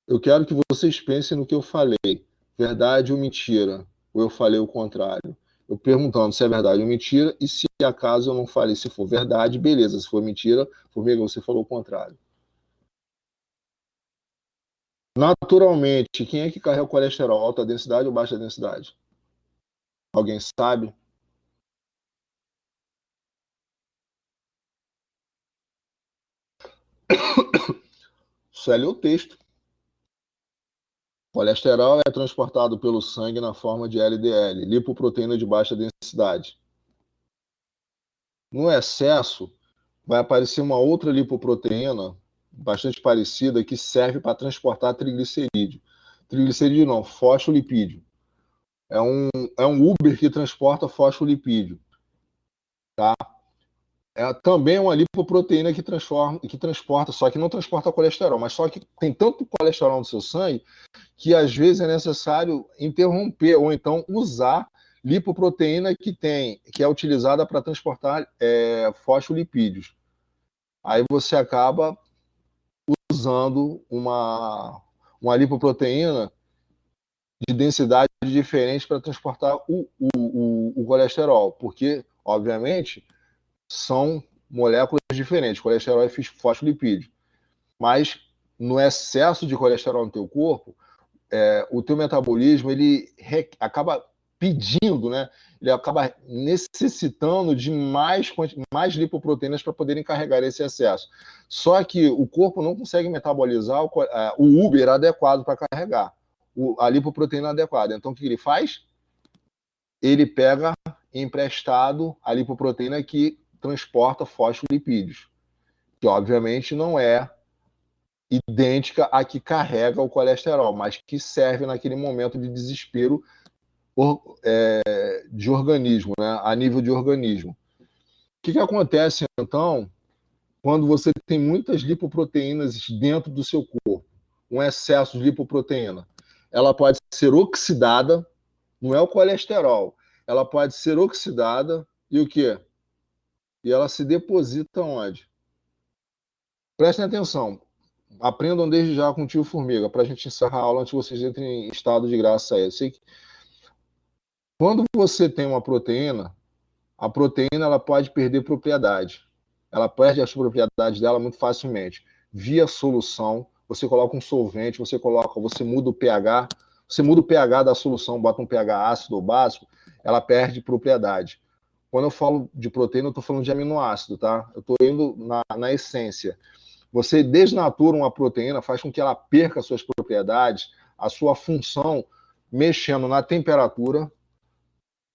Speaker 1: Eu quero que vocês pensem no que eu falei. Verdade ou mentira? Ou eu falei o contrário? Eu perguntando se é verdade ou mentira, e se acaso eu não falei. Se for verdade, beleza. Se for mentira, Formiga, você falou o contrário. Naturalmente, quem é que carrega o colesterol? Alta densidade ou baixa densidade? Alguém sabe? Isso é o texto. O colesterol é transportado pelo sangue na forma de LDL, lipoproteína de baixa densidade. No excesso, vai aparecer uma outra lipoproteína bastante parecida que serve para transportar triglicerídeo. Triglicerídeo não, fosfolipídio. É um Uber que transporta fosfolipídio. Tá? Também uma lipoproteína que transporta, só que não transporta colesterol, mas só que tem tanto colesterol no seu sangue que às vezes é necessário interromper ou então usar lipoproteína que é utilizada para transportar fosfolipídios. Aí você acaba usando uma lipoproteína de densidade diferente para transportar o colesterol, porque, obviamente, são moléculas diferentes, colesterol e fosfolipídio. Mas no excesso de colesterol no teu corpo, o teu metabolismo ele acaba pedindo, né? Ele acaba necessitando de mais lipoproteínas para poderem carregar esse excesso. Só que o corpo não consegue metabolizar o Uber adequado para carregar, a lipoproteína adequada. Então, o que ele faz? Ele pega emprestado a lipoproteína que transporta fosfolipídios, que obviamente não é idêntica à que carrega o colesterol, mas que serve naquele momento de desespero de organismo, né? A nível de organismo. O que acontece, então, quando você tem muitas lipoproteínas dentro do seu corpo? Um excesso de lipoproteína. Ela pode ser oxidada, não é o colesterol, ela pode ser oxidada e o quê? E ela se deposita onde? Prestem atenção. Aprendam desde já com o tio Formiga, para a gente encerrar a aula antes que vocês entrem em estado de graça aí. Eu sei que quando você tem uma proteína, a proteína ela pode perder propriedade. Ela perde as propriedades dela muito facilmente. Via solução, você coloca um solvente, você muda o pH, você muda o pH da solução, bota um pH ácido ou básico, ela perde propriedade. Quando eu falo de proteína, eu estou falando de aminoácido, tá? Eu estou indo na essência. Você desnatura uma proteína, faz com que ela perca suas propriedades, a sua função, mexendo na temperatura,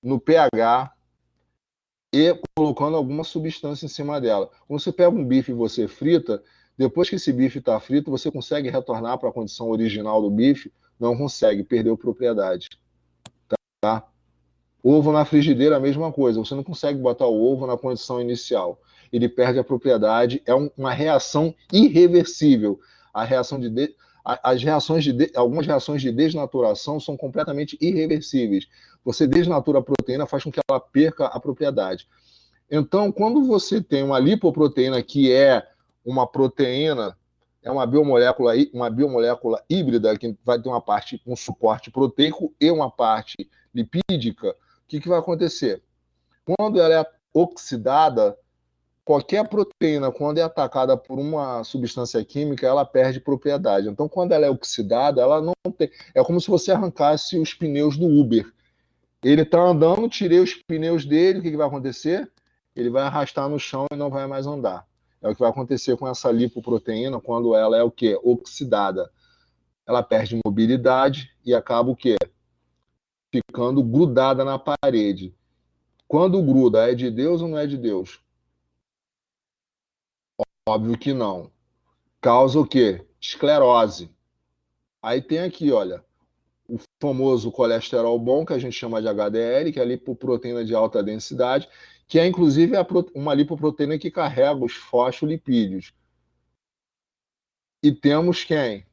Speaker 1: no pH e colocando alguma substância em cima dela. Quando você pega um bife e você frita, depois que esse bife está frito, você consegue retornar para a condição original do bife? Não consegue, perdeu propriedade. Tá? Ovo na frigideira, a mesma coisa. Você não consegue botar o ovo na condição inicial. Ele perde a propriedade. É uma reação irreversível. Algumas reações de desnaturação são completamente irreversíveis. Você desnatura a proteína, faz com que ela perca a propriedade. Então, quando você tem uma lipoproteína que é uma proteína, é uma biomolécula híbrida, que vai ter uma parte, um suporte proteico e uma parte lipídica, o que vai acontecer? Quando ela é oxidada, qualquer proteína, quando é atacada por uma substância química, ela perde propriedade. Então, quando ela é oxidada, ela não tem. É como se você arrancasse os pneus do Uber. Ele está andando, tirei os pneus dele, o que vai acontecer? Ele vai arrastar no chão e não vai mais andar. É o que vai acontecer com essa lipoproteína quando ela é o quê? Oxidada. Ela perde mobilidade e acaba o quê? Ficando grudada na parede. Quando gruda, é de Deus ou não é de Deus? Óbvio que não. Causa o quê? Esclerose. Aí tem aqui, olha, o famoso colesterol bom, que a gente chama de HDL, que é a lipoproteína de alta densidade, que é inclusive uma lipoproteína que carrega os fosfolipídios. E temos quem?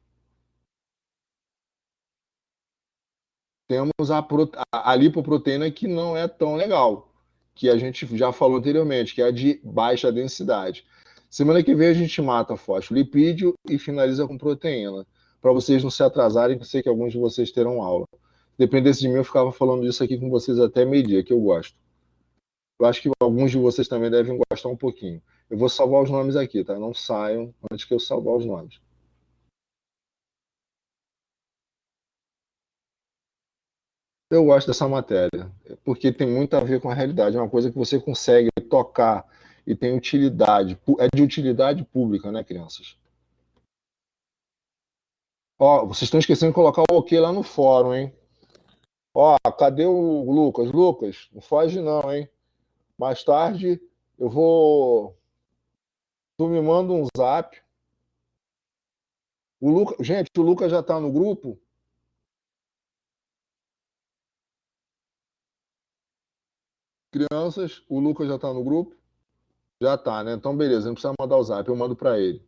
Speaker 1: Temos a lipoproteína que não é tão legal, que a gente já falou anteriormente, que é a de baixa densidade. Semana que vem a gente mata fosfolipídio e finaliza com proteína, para vocês não se atrasarem, que eu sei que alguns de vocês terão aula. Dependesse de mim, eu ficava falando isso aqui com vocês até meio-dia, que eu gosto. Eu acho que alguns de vocês também devem gostar um pouquinho. Eu vou salvar os nomes aqui, tá? Não saiam antes que eu salvar os nomes. Eu gosto dessa matéria, porque tem muito a ver com a realidade. É uma coisa que você consegue tocar e tem utilidade. É de utilidade pública, né, crianças? Ó, vocês estão esquecendo de colocar o OK lá no fórum, hein? Ó, cadê o Lucas? Lucas, não foge não, hein? Mais tarde eu vou. Tu me manda um zap. Gente, o Lucas já tá no grupo? Crianças, o Lucas já tá no grupo? Já tá, né? Então, beleza, não precisa mandar o zap, eu mando para ele.